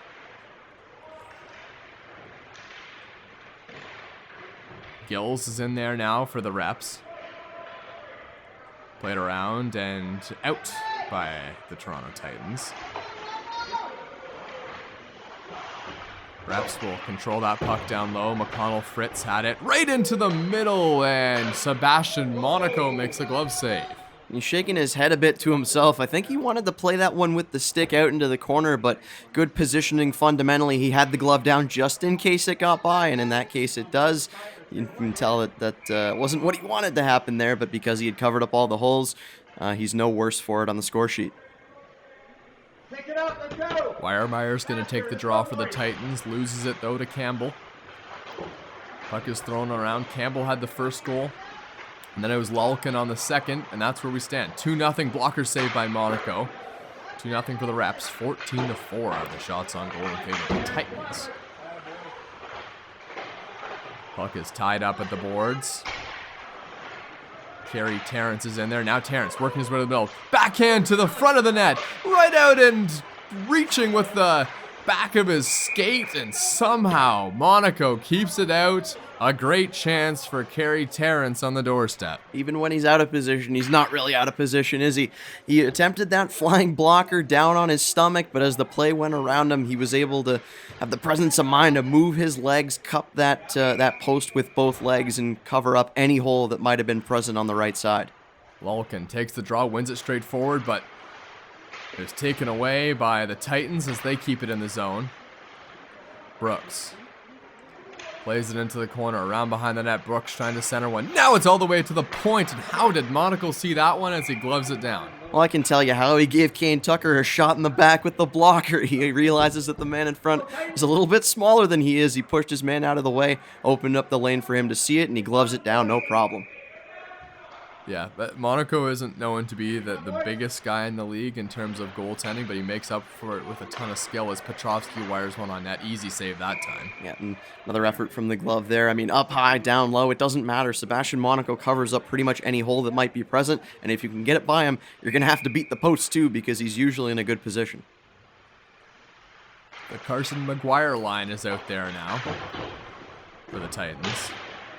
Gills is in there now for the Reps. Played around and out by the Toronto Titans. Reps will control that puck down low. McConnell Fritz had it right into the middle, and Sebastian Monaco makes a glove save. He's shaking his head a bit to himself. I think he wanted to play that one with the stick out into the corner, but good positioning fundamentally. He had the glove down just in case it got by, and in that case it does. You can tell that wasn't what he wanted to happen there, but because he had covered up all the holes, he's no worse for it on the score sheet. Pick it up, let's go! Weiermeier's going to take the draw for the Titans. Loses it, though, to Campbell. Puck is thrown around. Campbell had the first goal. And then it was Lalkin on the second, and that's where we stand. 2-0 blocker save by Monaco. 2-0 for the Reps. 14-4 are the shots on goal in favor of the Titans. Puck is tied up at the boards. Kerry Terrence is in there. Now Terrence working his way to the middle. Backhand to the front of the net. Right out and reaching with the back of his skate, and somehow Monaco keeps it out. A great chance for Kerry Terrence on the doorstep. Even when he's out of position, he's not really out of position, is he? He attempted that flying blocker down on his stomach, but as the play went around him, he was able to have the presence of mind to move his legs, cup that post with both legs, and cover up any hole that might have been present on the right side. Lalkin takes the draw, wins it straight forward, but it's taken away by the Titans as they keep it in the zone. Brooks plays it into the corner, around behind the net. Brooks trying to center one. Now it's all the way to the point, and how did Monaco see that one as he gloves it down? Well, I can tell you how he gave Kane Tucker a shot in the back with the blocker. He realizes that the man in front is a little bit smaller than he is. He pushed his man out of the way, opened up the lane for him to see it, and he gloves it down, no problem. Yeah, but Monaco isn't known to be the biggest guy in the league in terms of goaltending, but he makes up for it with a ton of skill as Petrovsky wires one on net. Easy save that time. Yeah, and another effort from the glove there. I mean, up high, down low, it doesn't matter. Sebastian Monaco covers up pretty much any hole that might be present, and if you can get it by him, you're going to have to beat the post too, because he's usually in a good position. The Carson McGuire line is out there now for the Titans.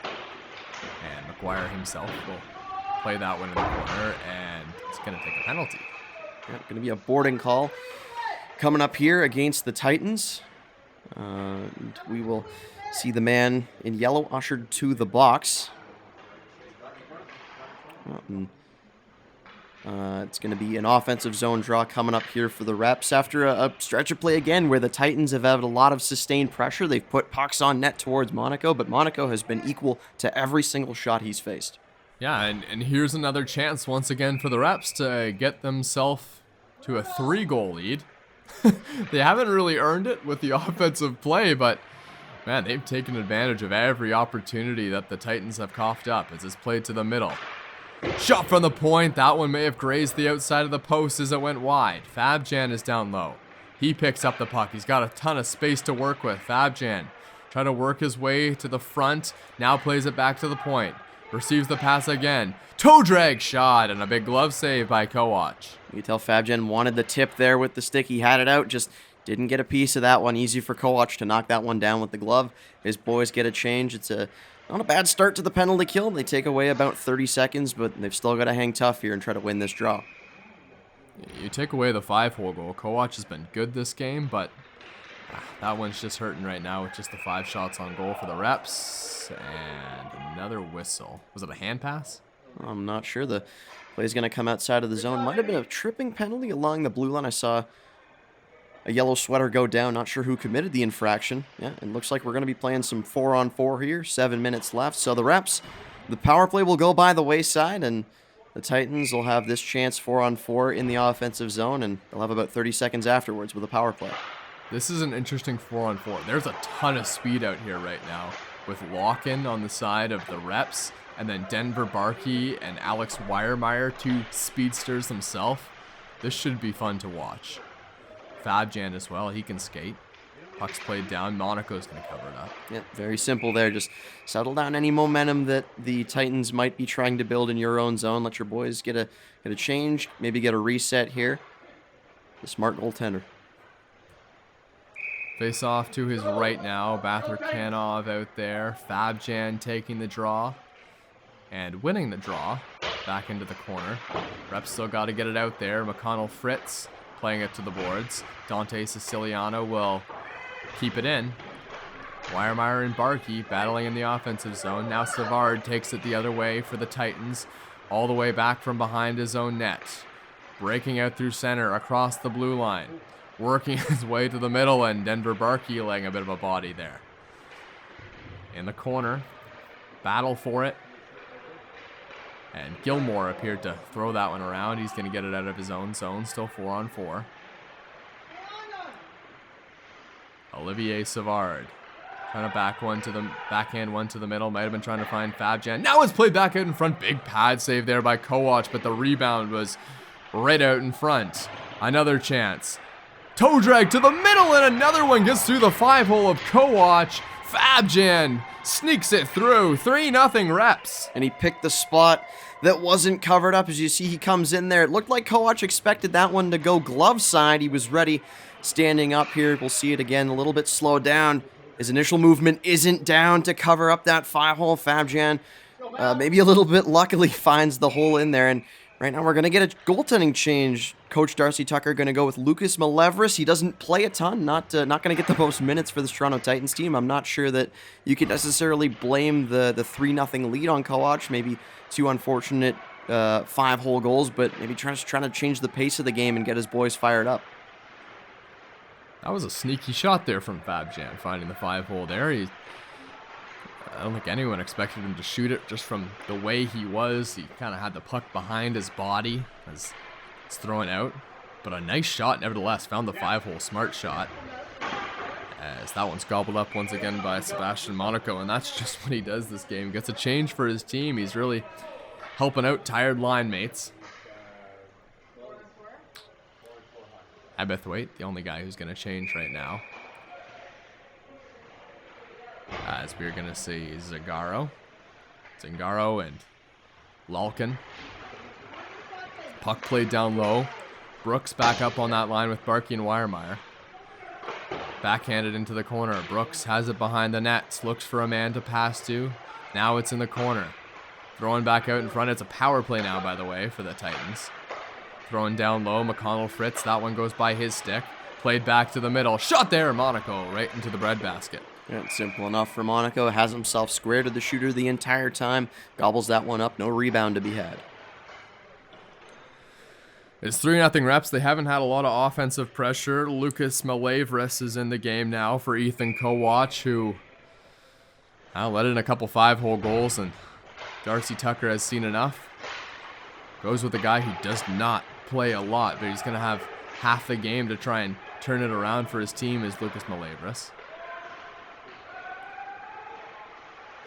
And McGuire himself will play that one in the corner, and it's going to take a penalty. Yeah, going to be a boarding call coming up here against the Titans. And we will see the man in yellow ushered to the box. It's going to be an offensive zone draw coming up here for the Reps after a stretch of play again where the Titans have had a lot of sustained pressure. They've put pucks on net towards Monaco, but Monaco has been equal to every single shot he's faced. Yeah, and here's another chance once again for the Reps to get themselves to a 3-goal lead. They haven't really earned it with the offensive play, but man, they've taken advantage of every opportunity that the Titans have coughed up as it's played to the middle. Shot from the point. That one may have grazed the outside of the post as it went wide. Fabjan is down low. He picks up the puck. He's got a ton of space to work with. Fabjan trying to work his way to the front. Now plays it back to the point. Receives the pass again. Toe drag shot and a big glove save by Kowatsch. You can tell Fabjan wanted the tip there with the stick. He had it out, just didn't get a piece of that one. Easy for Kowatsch to knock that one down with the glove. His boys get a change. It's not a bad start to the penalty kill. They take away about 30 seconds, but they've still got to hang tough here and try to win this draw. You take away the 5-hole goal. Kowatsch has been good this game, but that one's just hurting right now with just the 5 shots on goal for the Reps. And another whistle. Was it a hand pass? I'm not sure. The play's going to come outside of the zone. Might have been a tripping penalty along the blue line. I saw a yellow sweater go down. Not sure who committed the infraction. Yeah, it looks like we're going to be playing some 4-on-4 here. 7 minutes left. So the Reps, the power play will go by the wayside, and the Titans will have this chance 4-on-4 in the offensive zone, and they'll have about 30 seconds afterwards with a power play. This is an interesting 4-on-4. There's a ton of speed out here right now with Lalkin on the side of the Reps, and then Denver Barkey and Alex Weiermeyer, 2 speedsters themselves. This should be fun to watch. Fabjan as well, he can skate. Puck's played down, Monaco's going to cover it up. Yeah, very simple there. Just settle down any momentum that the Titans might be trying to build in your own zone. Let your boys get a change, maybe get a reset here. The smart goaltender. Face off to his right now, Bather-Kanov out there. Fabjan taking the draw and winning the draw back into the corner. Reps still got to get it out there. McConnell Fritz playing it to the boards. Dante Siciliano will keep it in. Weiermeyer and Barkey battling in the offensive zone. Now Savard takes it the other way for the Titans, all the way back from behind his own net. Breaking out through center across the blue line. Working his way to the middle, and Denver Barkey laying a bit of a body there. In the corner. Battle for it. And Gillmore appeared to throw that one around. He's going to get it out of his own zone. Still 4-on-4. Olivier Savard trying to backhand one to the middle. Might have been trying to find Fabjan. Now it's played back out in front. Big pad save there by Kowatsch, but the rebound was right out in front. Another chance. Toe drag to the middle, and another one gets through the 5-hole of Kowatsch. Fabjan sneaks it through. 3-0 Reps. And he picked the spot that wasn't covered up. As you see, he comes in there. It looked like Kowatsch expected that one to go glove side. He was ready standing up here. We'll see it again, a little bit slowed down. His initial movement isn't down to cover up that 5-hole. Fabjan maybe a little bit luckily finds the hole in there. And right now we're going to get a goaltending change. Coach Darcy Tucker going to go with Lucas Malevris. He doesn't play a ton, not going to get the most minutes for this Toronto Titans team. I'm not sure that you can necessarily blame the 3-0 lead on Kowatsch. Maybe 2 unfortunate 5-hole goals, but maybe trying to change the pace of the game and get his boys fired up. That was a sneaky shot there from Fabjan, finding the 5-hole there. I don't think anyone expected him to shoot it just from the way he was. He kind of had the puck behind his body as it's thrown out. But a nice shot nevertheless. Found the 5-hole, smart shot. As that one's gobbled up once again by Sebastian Monaco. And that's just what he does this game. Gets a change for his team. He's really helping out tired line mates. Hebblethwaite, the only guy who's going to change right now. As we're going to see Zingaro and Lalkin. Puck played down low. Brooks back up on that line with Barkey and Weiermeyer. Backhanded into the corner. Brooks has it behind the nets. Looks for a man to pass to. Now it's in the corner. Throwing back out in front. It's a power play now, by the way, for the Titans. Throwing down low. McConnell Fritz. That one goes by his stick. Played back to the middle. Shot there, Monaco, right into the breadbasket. Yeah, it's simple enough for Monaco. Has himself square to the shooter the entire time. Gobbles that one up. No rebound to be had. It's 3-0 Reps. They haven't had a lot of offensive pressure. Lucas Malevris is in the game now for Ethan Kowatsch, who let in a couple 5-hole goals, and Darcy Tucker has seen enough. Goes with a guy who does not play a lot, but he's going to have half the game to try and turn it around for his team, is Lucas Malevris.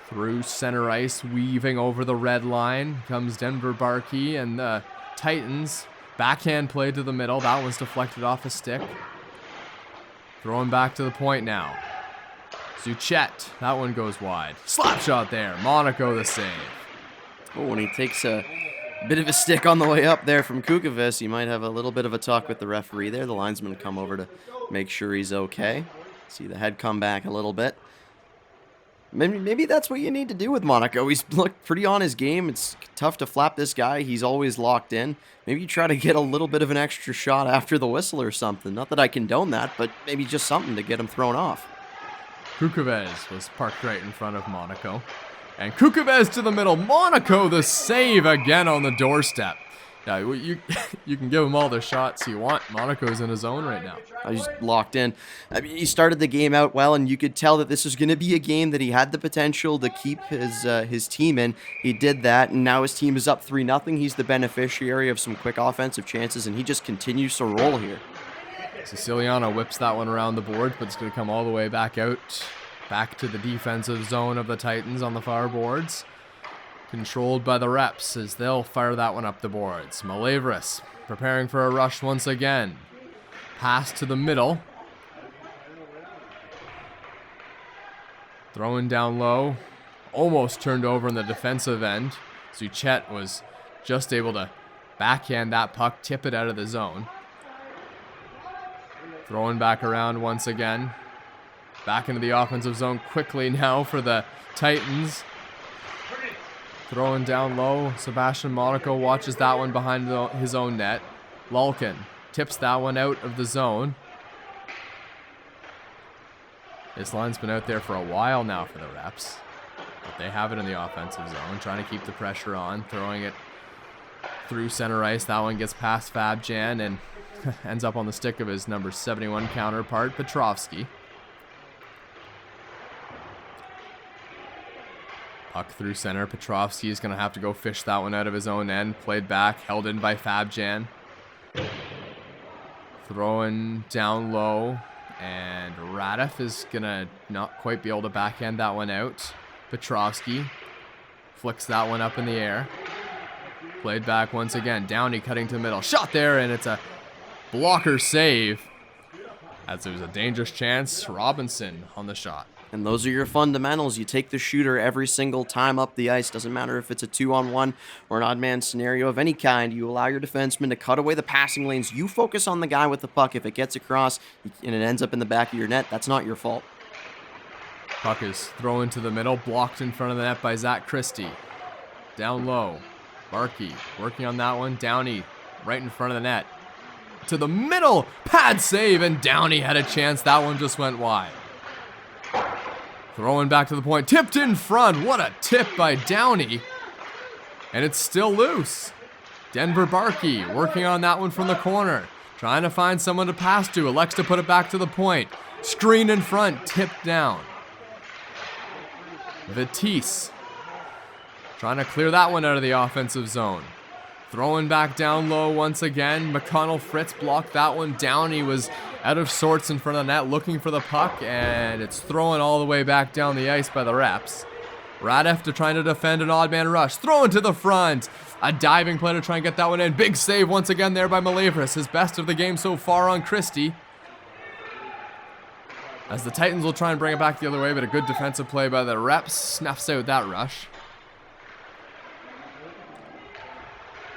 Through center ice, weaving over the red line, comes Denver Barkey, and the Titans. Backhand play to the middle. That one's deflected off a stick. Throwing back to the point now. Zuchet. That one goes wide. Slap shot there. Monaco the save. Oh, and he takes a bit of a stick on the way up there from Kukovic. He might have a little bit of a talk with the referee there. The linesman come over to make sure he's okay. See the head come back a little bit. Maybe that's what you need to do with Monaco. He's looked pretty on his game. It's tough to flap this guy. He's always locked in. Maybe you try to get a little bit of an extra shot after the whistle or something. Not that I condone that, but maybe just something to get him thrown off. Kukovic was parked right in front of Monaco. And Kukovic to the middle. Monaco the save again on the doorstep. Yeah, you can give him all the shots you want. Monaco's in his own right now. He's locked in. I mean, he started the game out well, and you could tell that this was going to be a game that he had the potential to keep his team in. He did that, and now his team is up 3-0. He's the beneficiary of some quick offensive chances, and he just continues to roll here. Siciliano whips that one around the board, but it's going to come all the way back out, back to the defensive zone of the Titans on the far boards. Controlled by the Reps as they'll fire that one up the boards. Malevris preparing for a rush once again. Pass to the middle. Throwing down low. Almost turned over in the defensive end. Zuchet was just able to backhand that puck, tip it out of the zone. Throwing back around once again. Back into the offensive zone quickly now for the Titans. Throwing down low. Sebastian Monaco watches that one behind his own net. Lalkin tips that one out of the zone. This line's been out there for a while now for the Reps. But they have it in the offensive zone. Trying to keep the pressure on. Throwing it through center ice. That one gets past Fabjan and ends up on the stick of his number 71 counterpart, Petrovsky. Puck through center. Petrovsky is going to have to go fish that one out of his own end. Played back. Held in by Fabjan. Throwing down low. And Radef is going to not quite be able to backhand that one out. Petrovsky flicks that one up in the air. Played back once again. Downey cutting to the middle. Shot there, and it's a blocker save. As there's a dangerous chance. Robinson on the shot. And those are your fundamentals. You take the shooter every single time up the ice. Doesn't matter if it's a 2-on-1 or an odd man scenario of any kind. You allow your defenseman to cut away the passing lanes. You focus on the guy with the puck. If it gets across and it ends up in the back of your net, that's not your fault. Puck is thrown to the middle, blocked in front of the net by Zach Christie. Down low. Barkey working on that one. Downey right in front of the net. To the middle. Pad save, and Downey had a chance. That one just went wide. Throwing back to the point. Tipped in front. What a tip by Downey. And it's still loose. Denver Barkey working on that one from the corner. Trying to find someone to pass to. Elects to put it back to the point. Screen in front. Tipped down. Vitesse. Trying to clear that one out of the offensive zone. Throwing back down low once again. McConnell Fritz blocked that one. Downey was out of sorts in front of the net looking for the puck, and it's thrown all the way back down the ice by the Reps. Radef trying to defend an odd man rush. Thrown to the front. A diving play to try and get that one in. Big save once again there by Malevris. His best of the game so far on Christie. As the Titans will try and bring it back the other way, but a good defensive play by the Reps snuffs out that rush.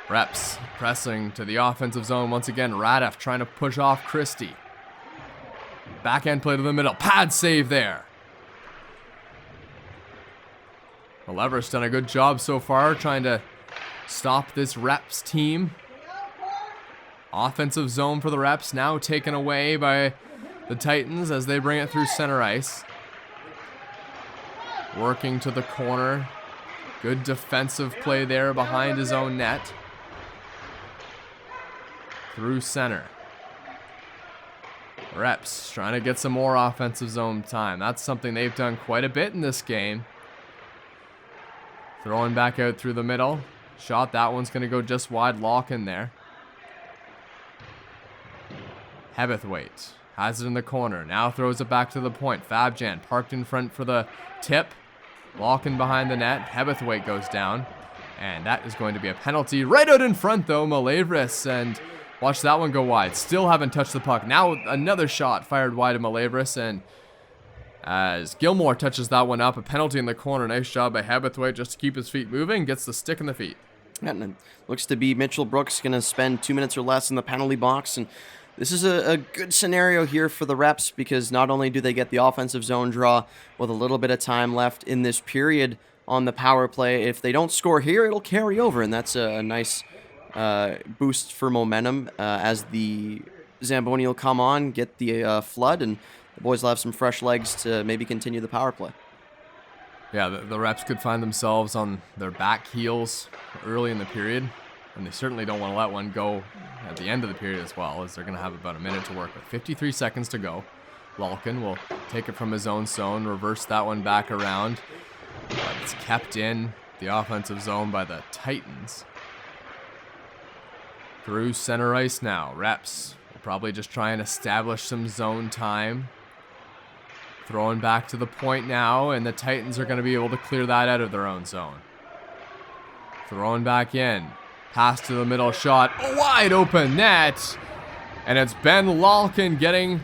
Reps pressing to the offensive zone once again. Radef trying to push off Christie. Backhand play to the middle. Pad save there. Malevris done a good job so far trying to stop this Reps team. Offensive zone for the Reps now taken away by the Titans as they bring it through center ice. Working to the corner. Good defensive play there behind his own net. through center. Reps trying to get some more offensive zone time. That's something they've done quite a bit in this game. Throwing back out through the middle. Shot, that one's going to go just wide. Lalkin there. Hebblethwaite has it in the corner. Now throws it back to the point. Fabjan parked in front for the tip. Lalkin behind the net. Hebblethwaite goes down. And that is going to be a penalty. Right out in front, though, Malevris. And watch that one go wide. Still haven't touched the puck. Now another shot fired wide to Malevris. And as Gillmore touches that one up, a penalty in the corner. Nice job by Hebblethwaite just to keep his feet moving. Gets the stick in the feet. And it looks to be Mitchell Brooks going to spend 2 minutes or less in the penalty box. And this is a good scenario here for the Reps, because not only do they get the offensive zone draw with a little bit of time left in this period on the power play, if they don't score here, it'll carry over, and that's a nice boost for momentum as the Zamboni will come on, get the flood, and the boys will have some fresh legs to maybe continue the power play. Yeah, the Reps could find themselves on their back heels early in the period, and they certainly don't want to let one go at the end of the period as well, as they're going to have about a minute to work with. 53 seconds to go. Lalkin will take it from his own zone, reverse that one back around. But it's kept in the offensive zone by the Titans. Through center ice now. Reps will probably just try and establish some zone time. Throwing back to the point now, and the Titans are going to be able to clear that out of their own zone. Throwing back in. Pass to the middle, shot. Wide open net. And it's Ben Lalkin getting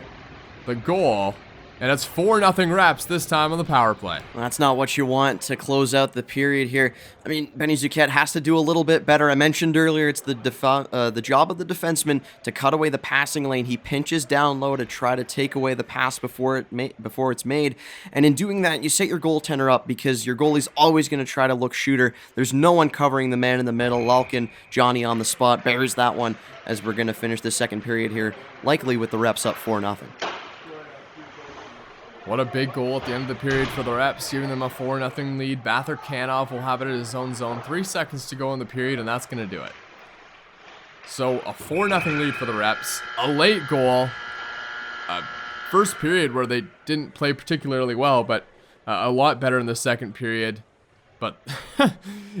the goal. And it's 4-0 Reps this time on the power play. Well, that's not what you want to close out the period here. I mean, Benny Zuquette has to do a little bit better. I mentioned earlier it's the job of the defenseman to cut away the passing lane. He pinches down low to try to take away the pass before it's made. And in doing that, you set your goaltender up, because your goalie's always going to try to look shooter. There's no one covering the man in the middle. Lalkin, Johnny on the spot, buries that one as we're going to finish the second period here, likely with the Reps up 4-0. What a big goal at the end of the period for the Reps, giving them a 4-0 lead. Bather Kanov will have it at his own zone. 3 seconds to go in the period, and that's going to do it. So a 4-0 lead for the Reps. A late goal. First period where they didn't play particularly well, but a lot better in the second period. But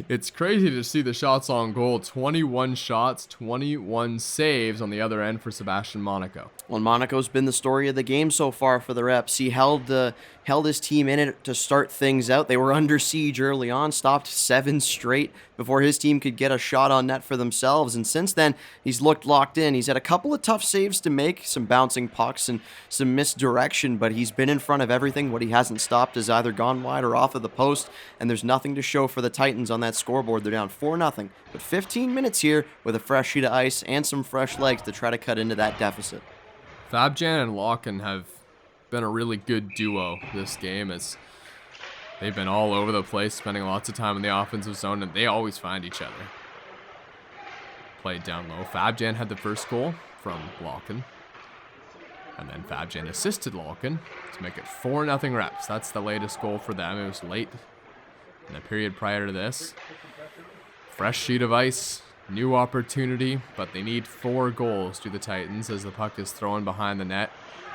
it's crazy to see the shots on goal. 21 shots, 21 saves on the other end for Sebastian Monaco. Well, Monaco's been the story of the game so far for the Reps. He held his team in it to start things out. They were under siege early on, stopped 7 straight before his team could get a shot on net for themselves. And since then, he's looked locked in. He's had a couple of tough saves to make, some bouncing pucks and some misdirection, but he's been in front of everything. What he hasn't stopped has either gone wide or off of the post, and there's nothing to show for the Titans on that scoreboard. They're down 4-0, but 15 minutes here with a fresh sheet of ice and some fresh legs to try to cut into that deficit. Fabjan and Lalkin have been a really good duo this game, as they've been all over the place, spending lots of time in the offensive zone, and they always find each other. Played down low. Fabjan had the first goal from Lalkin, and then Fabjan assisted Lalkin to make it 4-0 Reps. That's the latest goal for them. It was late in the period prior to this. Fresh sheet of ice. New opportunity, but they need 4 goals to the Titans as the puck is thrown behind the net.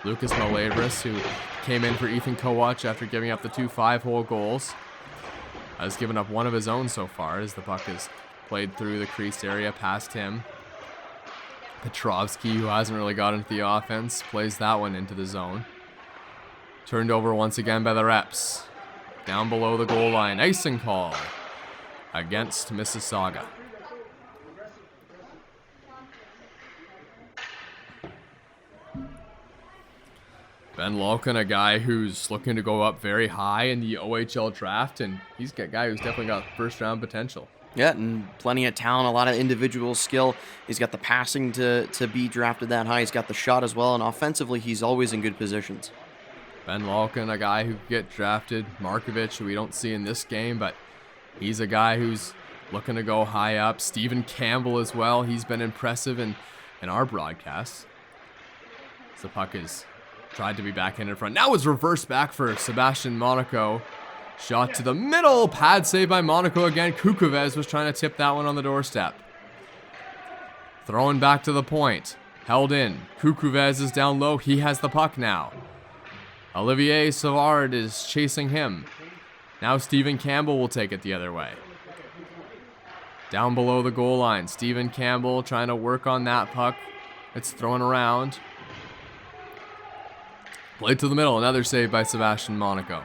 Lucas Malevris, who came in for Ethan Kowatsch after giving up the 2 5-hole goals, has given up one of his own so far as the puck is played through the crease area past him. Petrovsky, who hasn't really got into the offense, plays that one into the zone. Turned over once again by the Reps. Down below the goal line, icing call against Mississauga. Ben Lalkin, a guy who's looking to go up very high in the OHL draft, and he's a guy who's definitely got first-round potential. Yeah, and plenty of talent, a lot of individual skill. He's got the passing to be drafted that high. He's got the shot as well, and offensively, he's always in good positions. Ben Lalkin, a guy who could get drafted. Markovich, who we don't see in this game, but he's a guy who's looking to go high up. Stephen Campbell as well. He's been impressive in our broadcasts. So the puck is tried to be backhand in front. Now it's reversed back for Sebastian Monaco. Shot to the middle. Pad save by Monaco again. Kukovez was trying to tip that one on the doorstep. Throwing back to the point. Held in. Kukuves is down low. He has the puck now. Olivier Savard is chasing him. Now Stephen Campbell will take it the other way. Down below the goal line. Stephen Campbell trying to work on that puck. It's thrown around. Played to the middle. Another save by Sebastian Monaco.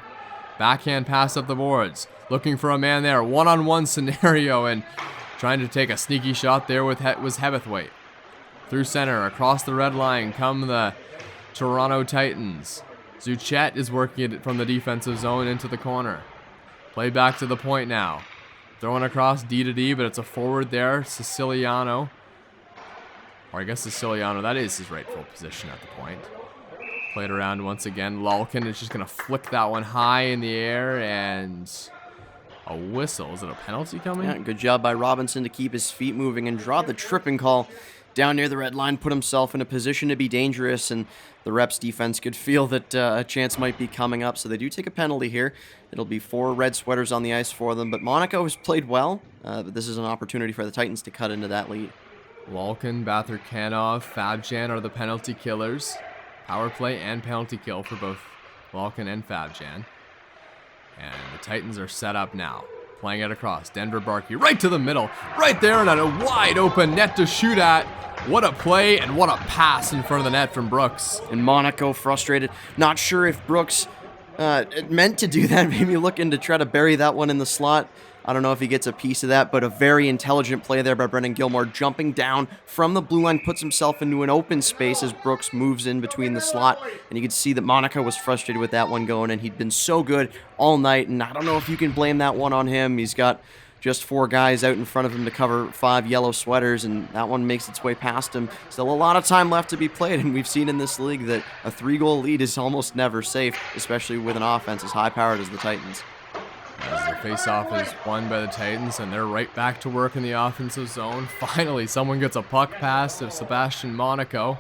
Backhand pass up the boards. Looking for a man there. One-on-one scenario and trying to take a sneaky shot there was Hebblethwaite. Through center. Across the red line come the Toronto Titans. Zuchet is working it from the defensive zone into the corner. Play back to the point now. Throwing across D to D, but it's a forward there. Siciliano. Or I guess Siciliano, that is his rightful position at the point. Played around once again. Lalkin is just going to flick that one high in the air and a whistle. Is it a penalty coming? Yeah, good job by Robinson to keep his feet moving and draw the tripping call down near the red line, put himself in a position to be dangerous, and the Reps defense could feel that a chance might be coming up, so they do take a penalty here. It'll be 4 red sweaters on the ice for them, but Monaco has played well, but this is an opportunity for the Titans to cut into that lead. Lalkin, Batherkanov, Fabjan are the penalty killers. Power play and penalty kill for both Lalkin and Fabjan. And the Titans are set up now. Playing it across. Denver Barkey right to the middle. Right there and a wide open net to shoot at. What a play and what a pass in front of the net from Brooks. And Monaco frustrated. Not sure if Brooks meant to do that. Maybe looking to try to bury that one in the slot. I don't know if he gets a piece of that, but a very intelligent play there by Brendan Gillmore. Jumping down from the blue line, puts himself into an open space as Brooks moves in between the slot. And you can see that Monaco was frustrated with that one going, and he'd been so good all night. And I don't know if you can blame that one on him. He's got just 4 guys out in front of him to cover 5 yellow sweaters, and that one makes its way past him. Still a lot of time left to be played, and we've seen in this league that a 3-goal lead is almost never safe, especially with an offense as high-powered as the Titans. As the face-off is won by the Titans, and they're right back to work in the offensive zone. Finally, someone gets a puck pass to Sebastian Monaco.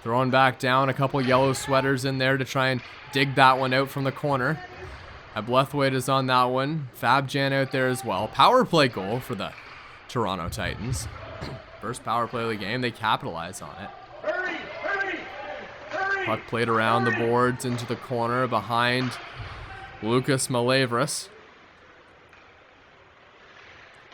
Throwing back down, a couple yellow sweaters in there to try and dig that one out from the corner. Hebblethwaite is on that one. Fabjan out there as well. Power play goal for the Toronto Titans. First power play of the game. They capitalize on it. Puck played around the boards into the corner behind Lucas Malevris.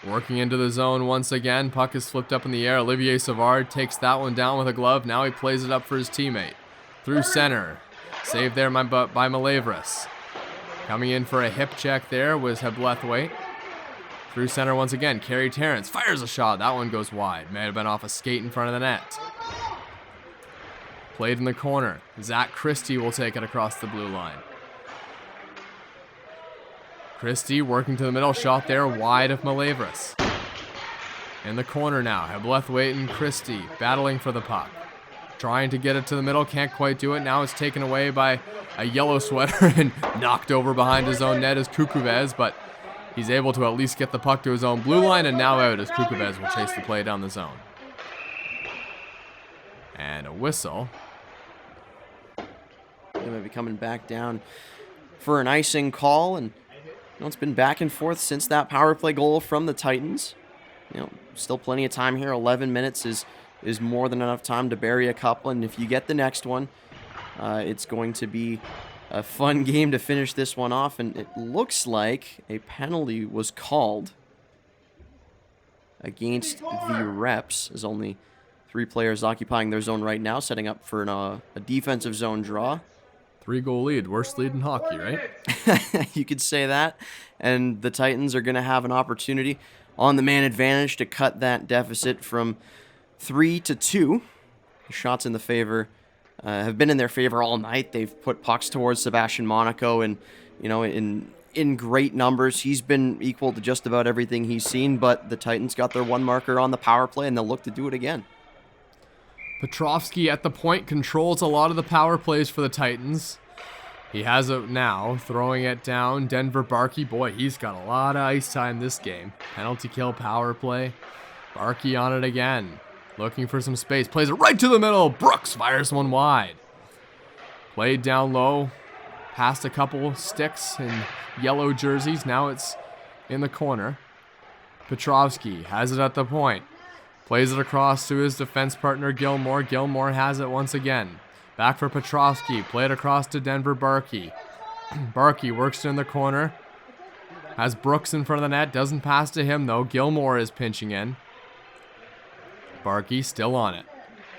Working into the zone once again. Puck is flipped up in the air. Olivier Savard takes that one down with a glove. Now he plays it up for his teammate. Through center. Saved there by Malevris. Coming in for a hip check there was Hebblethwaite. Through center once again. Kerry Terrence fires a shot. That one goes wide. May have been off a skate in front of the net. Played in the corner. Zach Christie will take it across the blue line. Christie working to the middle, shot there wide of Malevris. In the corner now, Hebblethwaite and Christie battling for the puck. Trying to get it to the middle, can't quite do it. Now it's taken away by a yellow sweater and knocked over behind his own net as Kukuves, but he's able to at least get the puck to his own blue line and now out as Kukuves will chase the play down the zone. And a whistle. They might be coming back down for an icing call, and it's been back and forth since that power play goal from the Titans. Still plenty of time here. 11 minutes is more than enough time to bury a couple, and if you get the next one, it's going to be a fun game to finish this one off, and it looks like a penalty was called against the Reps. There's only 3 players occupying their zone right now, setting up for a defensive zone draw. 3-goal lead, worst lead in hockey, right? You could say that. And the Titans are going to have an opportunity on the man advantage to cut that deficit from 3 to 2. The shots in the favor have been in their favor all night. They've put pucks towards Sebastian Monaco, and in great numbers. He's been equal to just about everything he's seen, but the Titans got their 1 marker on the power play, and they'll look to do it again. Petrovsky at the point controls a lot of the power plays for the Titans. He has it now, throwing it down. Denver Barkey, boy, he's got a lot of ice time this game. Penalty kill, power play. Barkey on it again. Looking for some space. Plays it right to the middle. Brooks fires one wide. Played down low. Past a couple sticks in yellow jerseys. Now it's in the corner. Petrovsky has it at the point. Plays it across to his defense partner, Gillmore. Gillmore has it once again. Back for Petrovsky. Play it across to Denver Barkey. Barkey works in the corner. Has Brooks in front of the net. Doesn't pass to him, though. Gillmore is pinching in. Barkey still on it.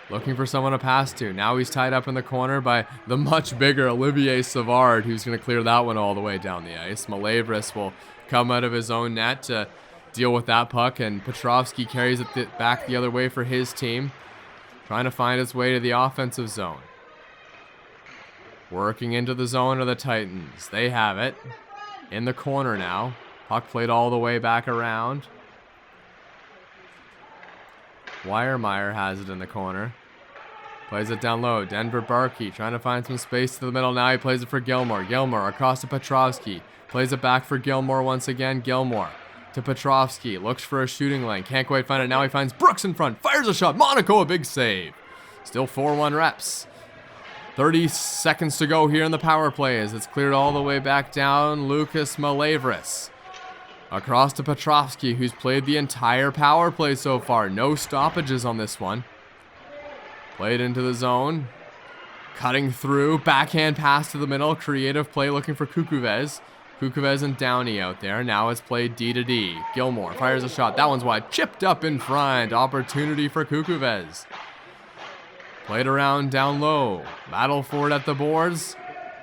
Looking for someone to pass to. Now he's tied up in the corner by the much bigger Olivier Savard, who's going to clear that one all the way down the ice. Malevris will come out of his own net to deal with that puck, and Petrovsky carries it back the other way for his team, trying to find his way to the offensive zone. Working into the zone of the Titans. They have it. In the corner now. Puck played all the way back around. Weiermeyer has it in the corner. Plays it down low. Denver Barkey trying to find some space to the middle. Now he plays it for Gillmore. Gillmore across to Petrovsky. Plays it back for Gillmore once again. Gillmore to Petrovsky. Looks for a shooting lane. Can't quite find it. Now he finds Brooks in front. Fires a shot. Monaco, a big save. Still 4-1 Reps. 30 seconds to go here in the power play as it's cleared all the way back down. Lucas Malevris. Across to Petrovsky, who's played the entire power play so far. No stoppages on this one. Played into the zone. Cutting through. Backhand pass to the middle. Creative play looking for Kukuves. Kukuves and Downey out there. Now it's played D to D. Gillmore fires a shot. That one's wide. Chipped up in front. Opportunity for Kukuves. Played around down low. Battle for it at the boards.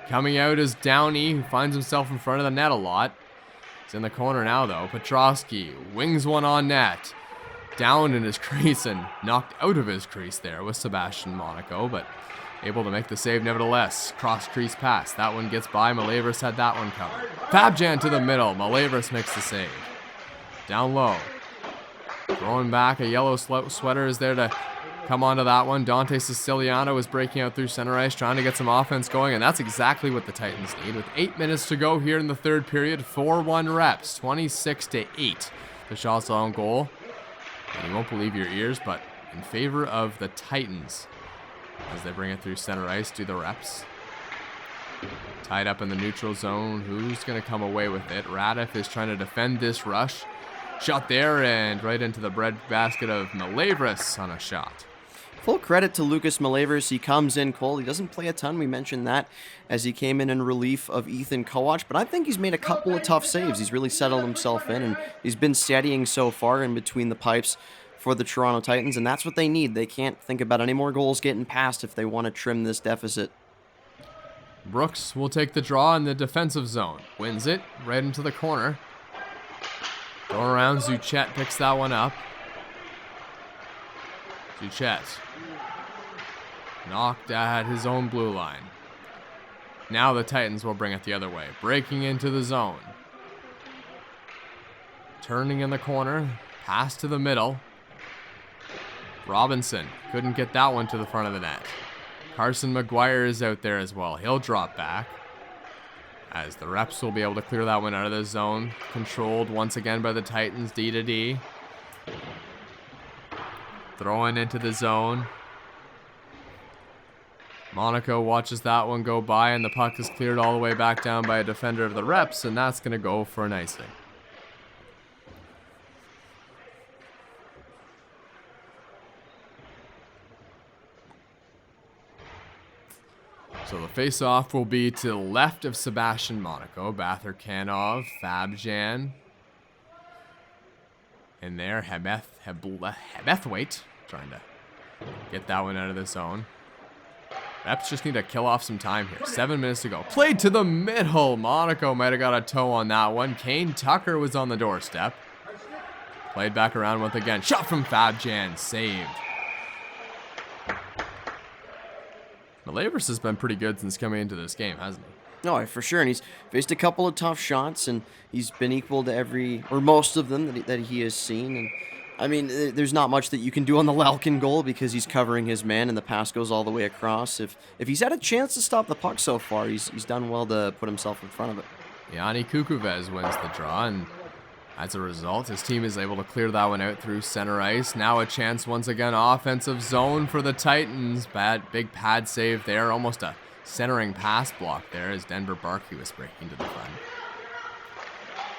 Coming out is Downey, who finds himself in front of the net a lot. He's in the corner now, though. Petrovsky wings one on net. Down in his crease and knocked out of his crease there with Sebastian Monaco, but able to make the save nevertheless. Cross crease pass. That one gets by. Malevris had that one covered. Fabjan to the middle. Malevris makes the save. Down low. Throwing back. A yellow sweater is there to come onto that one. Dante Siciliano is breaking out through center ice, trying to get some offense going, and that's exactly what the Titans need. With 8 minutes to go here in the third period, 4-1 Reps, 26-8. The shots on goal. And you won't believe your ears, but in favor of the Titans as they bring it through center ice to the Reps. Tied up in the neutral zone. Who's going to come away with it? Radif is trying to defend this rush. Shot there and right into the breadbasket of Malevris on a shot. Full credit to Lucas Malevris. He comes in cold. He doesn't play a ton. We mentioned that as he came in relief of Ethan Kowatsch, but I think he's made a couple of tough saves. He's really settled himself in, and he's been steadying so far in between the pipes for the Toronto Titans, and that's what they need. They can't think about any more goals getting past if they want to trim this deficit. Brooks will take the draw in the defensive zone. Wins it right into the corner. Going around, Zuchet picks that one up. Zuchet knocked at his own blue line. Now the Titans will bring it the other way. Breaking into the zone. Turning in the corner. Pass to the middle. Robinson couldn't get that one to the front of the net. Carson McGuire is out there as well. He'll drop back, as the Reps will be able to clear that one out of the zone. Controlled once again by the Titans, D to D. Throwing into the zone. Monaco watches that one go by, and the puck is cleared all the way back down by a defender of the Reps, and that's going to go for an icing. So the face-off will be to the left of Sebastian Monaco. Batherkanov, Fabjan. In there, Hebblethwaite. Trying to get that one out of the zone. Reps just need to kill off some time here. 7 minutes to go. Played to the middle. Monaco might have got a toe on that one. Kane Tucker was on the doorstep. Played back around once again. Shot from Fabjan. Saved. Malevris has been pretty good since coming into this game, hasn't he? No, for sure, and he's faced a couple of tough shots, and he's been equal to every, or most of them that he has seen. And I mean, there's not much that you can do on the Lalkin goal because he's covering his man, and the pass goes all the way across. If he's had a chance to stop the puck so far, he's done well to put himself in front of it. Yanni Kukuves wins the draw, and as a result, his team is able to clear that one out through center ice. Now a chance once again, offensive zone for the Titans. Big pad save there, almost a centering pass block there as Denver Barkey was breaking to the front.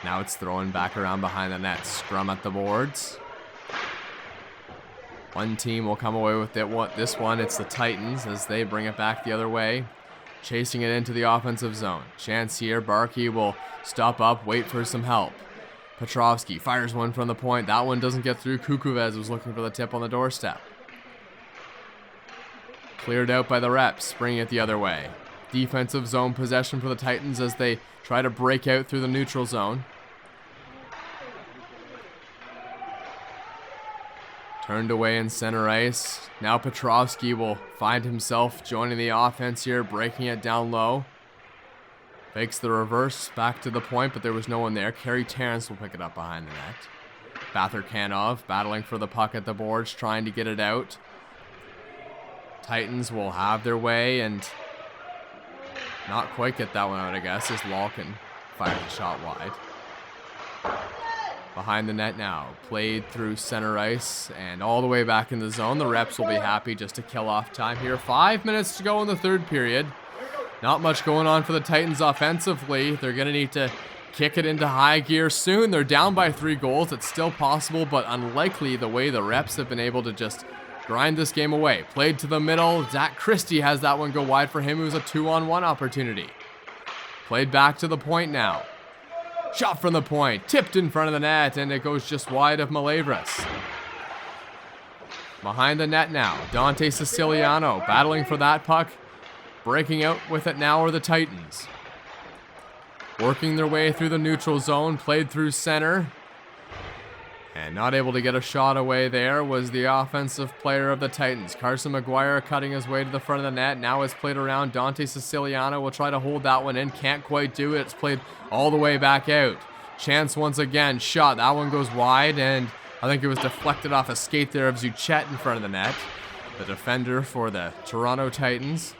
Now it's thrown back around behind the net. Scrum at the boards. One team will come away with this one. It's the Titans as they bring it back the other way. Chasing it into the offensive zone. Chance here. Barkey will stop up, wait for some help. Petrovsky fires one from the point. That one doesn't get through. Kukuvez was looking for the tip on the doorstep. Cleared out by the Reps, bringing it the other way. Defensive zone possession for the Titans as they try to break out through the neutral zone. Turned away in center ice. Now Petrovsky will find himself joining the offense here, breaking it down low. Fakes the reverse back to the point, but there was no one there. Kerry Terrence will pick it up behind the net. Batherkanov battling for the puck at the boards, trying to get it out. Titans will have their way and not quite get that one out, I guess, as Lalkin fired the shot wide. Behind the net now, played through center ice and all the way back in the zone. The Reps will be happy just to kill off time here. 5 minutes to go in the third period. Not much going on for the Titans offensively. They're going to need to kick it into high gear soon. They're down by 3 goals. It's still possible, but unlikely the way the Reps have been able to just grind this game away. Played to the middle. Zach Christie has that one go wide for him. It was a 2-on-1 opportunity. Played back to the point now. Shot from the point, tipped in front of the net, and it goes just wide of Malevris. Behind the net now, Dante Siciliano battling for that puck. Breaking out with it now are the Titans. Working their way through the neutral zone, played through center. And not able to get a shot away there was the offensive player of the Titans. Carson McGuire cutting his way to the front of the net. Now it's played around. Dante Siciliano will try to hold that one in. Can't quite do it. It's played all the way back out. Chance once again. Shot. That one goes wide. And I think it was deflected off a skate there of Zuchet in front of the net. The defender for the Toronto Titans.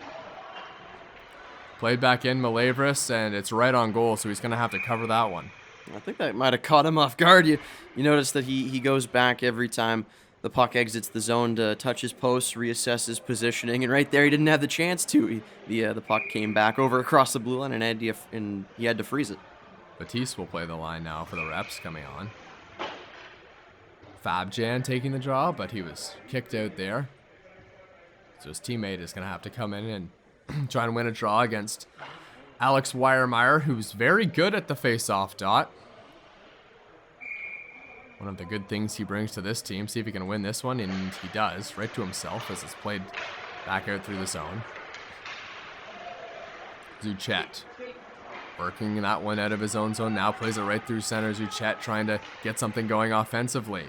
Played back in Malevris. And it's right on goal. So he's going to have to cover that one. I think that might have caught him off guard. You notice that he goes back every time the puck exits the zone to touch his post, reassess his positioning, and right there he didn't have the chance to. The puck came back over across the blue line, and he had to freeze it. Batiste will play the line now for the Reps coming on. Fabjan taking the draw, but he was kicked out there. So his teammate is going to have to come in and try and win a draw against Alex Weiermeyer, who's very good at the face-off dot. One of the good things he brings to this team. See if he can win this one, and he does, right to himself as it's played back out through the zone. Zuchet working that one out of his own zone. Now plays it right through center. Zuchet trying to get something going offensively.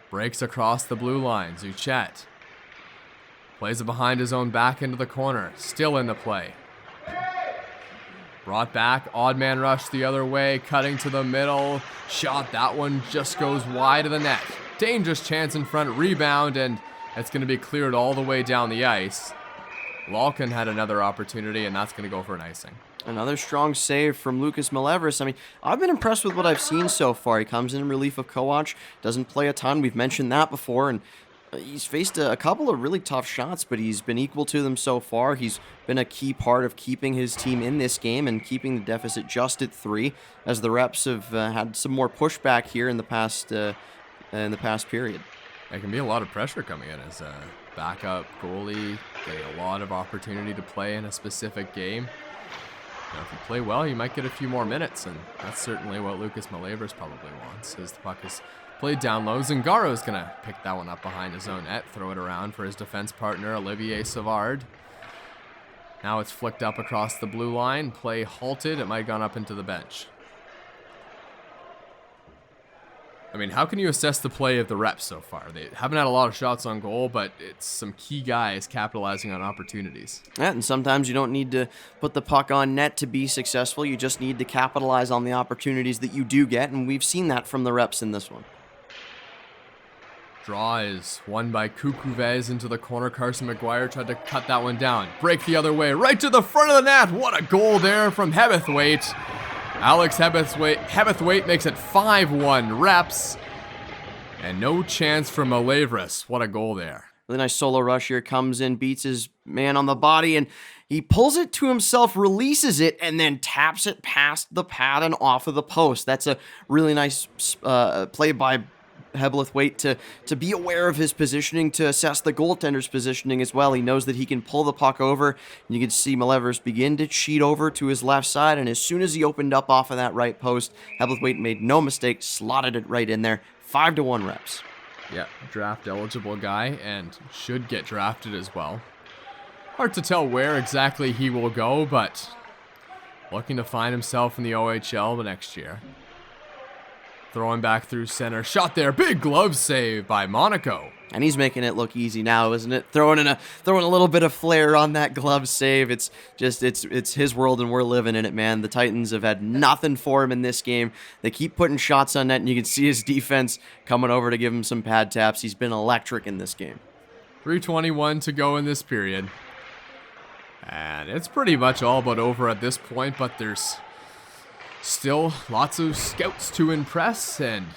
Breaks across the blue line. Zuchet plays it behind his own back into the corner. Still in the play. Brought back, odd man rush the other way, cutting to the middle. Shot, that one just goes wide of the net. Dangerous chance in front, rebound, and it's going to be cleared all the way down the ice. Lalkin had another opportunity, and that's going to go for an icing. Another strong save from Lucas Malevris. I mean, I've been impressed with what I've seen so far. He comes in relief of Kowatsch, doesn't play a ton. We've mentioned that before, and he's faced a couple of really tough shots, but he's been equal to them so far. He's been a key part of keeping his team in this game and keeping the deficit just at 3, as the Reps have had some more pushback here in the past period. There can be a lot of pressure coming in as a backup goalie, getting a lot of opportunity to play in a specific game. Now, if you play well, you might get a few more minutes, and that's certainly what Lucas Malevris probably wants, as the puck is played down low. Zangaro's going to pick that one up behind his own net, throw it around for his defense partner, Olivier Savard. Now it's flicked up across the blue line. Play halted. It might have gone up into the bench. I mean, how can you assess the play of the Reps so far? They haven't had a lot of shots on goal, but it's some key guys capitalizing on opportunities. Yeah, and sometimes you don't need to put the puck on net to be successful. You just need to capitalize on the opportunities that you do get, and we've seen that from the Reps in this one. Draw is won by Kukuvez into the corner. Carson McGuire tried to cut that one down. Break the other way, right to the front of the net. What a goal there from Hebblethwaite. Alex Hebblethwaite makes it 5-1 Reps. And no chance for Malevris. What a goal there. Really nice solo rush here. Comes in, beats his man on the body, and he pulls it to himself, releases it, and then taps it past the pad and off of the post. That's a really nice play by Hebblethwaite to be aware of his positioning, to assess the goaltender's positioning as well. He knows that he can pull the puck over. You can see Malevris begin to cheat over to his left side, and as soon as he opened up off of that right post, Hebblethwaite made no mistake, slotted it right in there. 5-1 Reps. Yeah, draft eligible guy and should get drafted as well. Hard to tell where exactly he will go, but looking to find himself in the OHL the next year. Throwing back through center. Shot there. Big glove save by Monaco. And he's making it look easy now, isn't it? Throwing a little bit of flair on that glove save. It's his world and we're living in it, man. The Titans have had nothing for him in this game. They keep putting shots on net, and you can see his defense coming over to give him some pad taps. He's been electric in this game. 3:21 to go in this period. And it's pretty much all but over at this point, but there's still lots of scouts to impress and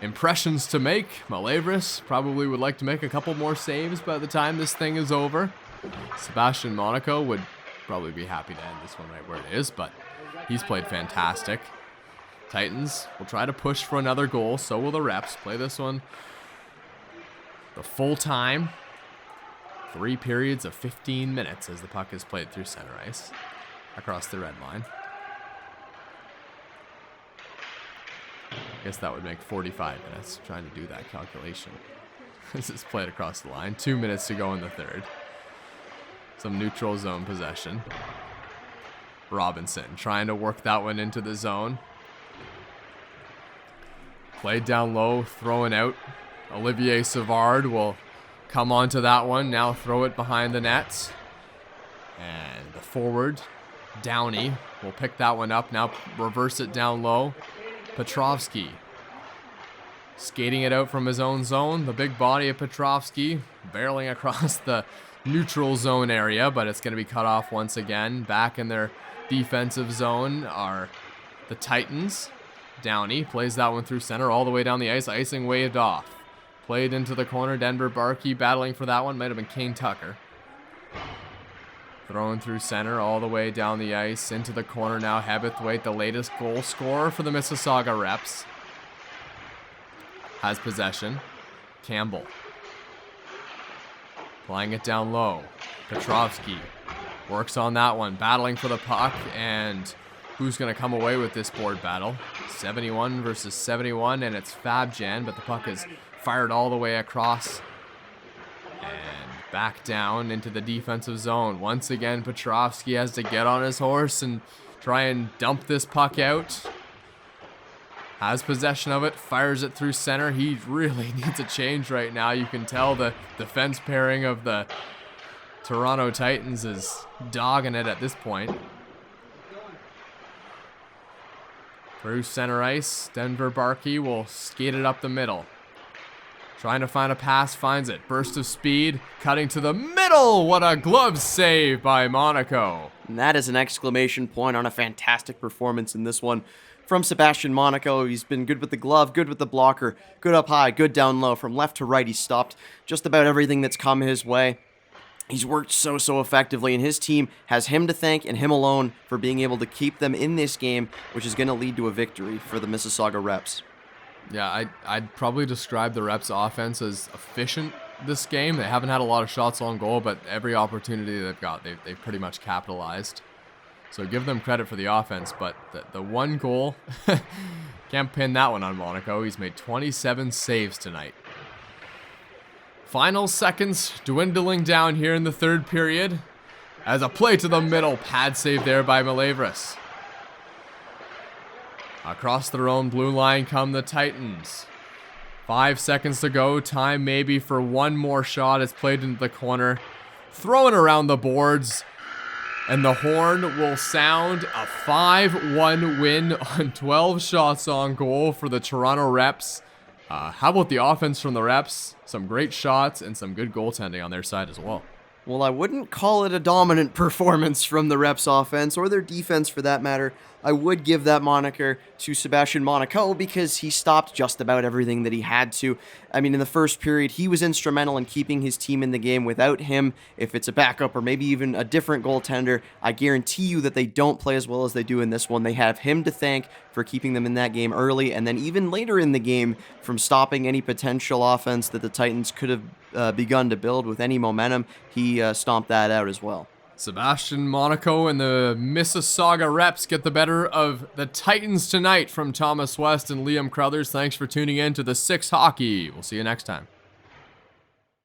impressions to make. Malevris probably would like to make a couple more saves by the time this thing is over. Sebastian Monaco would probably be happy to end this one right where it is, but he's played fantastic. Titans will try to push for another goal, so will the Reps. Play this one the full time. 3 periods of 15 minutes as the puck is played through center ice across the red line. I guess that would make 45 minutes, trying to do that calculation. This is played across the line. 2 minutes to go in the third. Some neutral zone possession. Robinson trying to work that one into the zone. Played down low, throwing out. Olivier Savard will come onto that one, now throw it behind the nets. And the forward, Downey, will pick that one up, now reverse it down low. Petrovsky skating it out from his own zone. The big body of Petrovsky barreling across the neutral zone area, but it's going to be cut off once again. Back in their defensive zone are the Titans. Downey plays that one through center all the way down the ice. Icing waved off. Played into the corner. Denver Barkey battling for that one. Might have been Kane Tucker. Thrown through center all the way down the ice. Into the corner now. Hebblethwaite, the latest goal scorer for the Mississauga Reps, has possession. Campbell. Playing it down low. Petrovsky works on that one. Battling for the puck. And who's going to come away with this board battle? 71 versus 71. And it's Fabjan. But the puck is fired all the way across and back down into the defensive zone. Once again, Petrovsky has to get on his horse and try and dump this puck out. Has possession of it, fires it through center. He really needs a change right now. You can tell the defense pairing of the Toronto Titans is dogging it at this point. Through center ice, Denver Barkey will skate it up the middle. Trying to find a pass, finds it. Burst of speed, cutting to the middle. What a glove save by Monaco. And that is an exclamation point on a fantastic performance in this one from Sebastian Monaco. He's been good with the glove, good with the blocker, good up high, good down low. From left to right, he's stopped just about everything that's come his way. He's worked so effectively, and his team has him to thank and him alone for being able to keep them in this game, which is going to lead to a victory for the Mississauga Reps. Yeah, I'd probably describe the Reps offense as efficient this game. They haven't had a lot of shots on goal, but every opportunity they've got, they've pretty much capitalized. So give them credit for the offense, but the one goal, can't pin that one on Monaco. He's made 27 saves tonight. Final seconds dwindling down here in the third period as a play to the middle. Pad save there by Malevris. Across their own blue line come the Titans. 5 seconds to go. Time maybe for one more shot. It's played into the corner. Thrown around the boards. And the horn will sound. A 5-1 win on 12 shots on goal for the Toronto Reps. How about the offense from the Reps? Some great shots and some good goaltending on their side as well. Well, I wouldn't call it a dominant performance from the Reps offense, or their defense for that matter. I would give that moniker to Sebastian Monaco because he stopped just about everything that he had to. I mean, in the first period, he was instrumental in keeping his team in the game. Without him, if it's a backup or maybe even a different goaltender, I guarantee you that they don't play as well as they do in this one. They have him to thank for keeping them in that game early, and then even later in the game from stopping any potential offense that the Titans could have begun to build with any momentum. He stomped that out as well. Sebastian Monaco and the Mississauga Reps get the better of the Titans tonight. From Thomas West and Liam Crothers, thanks for tuning in to the 6 Hockey. We'll see you next time.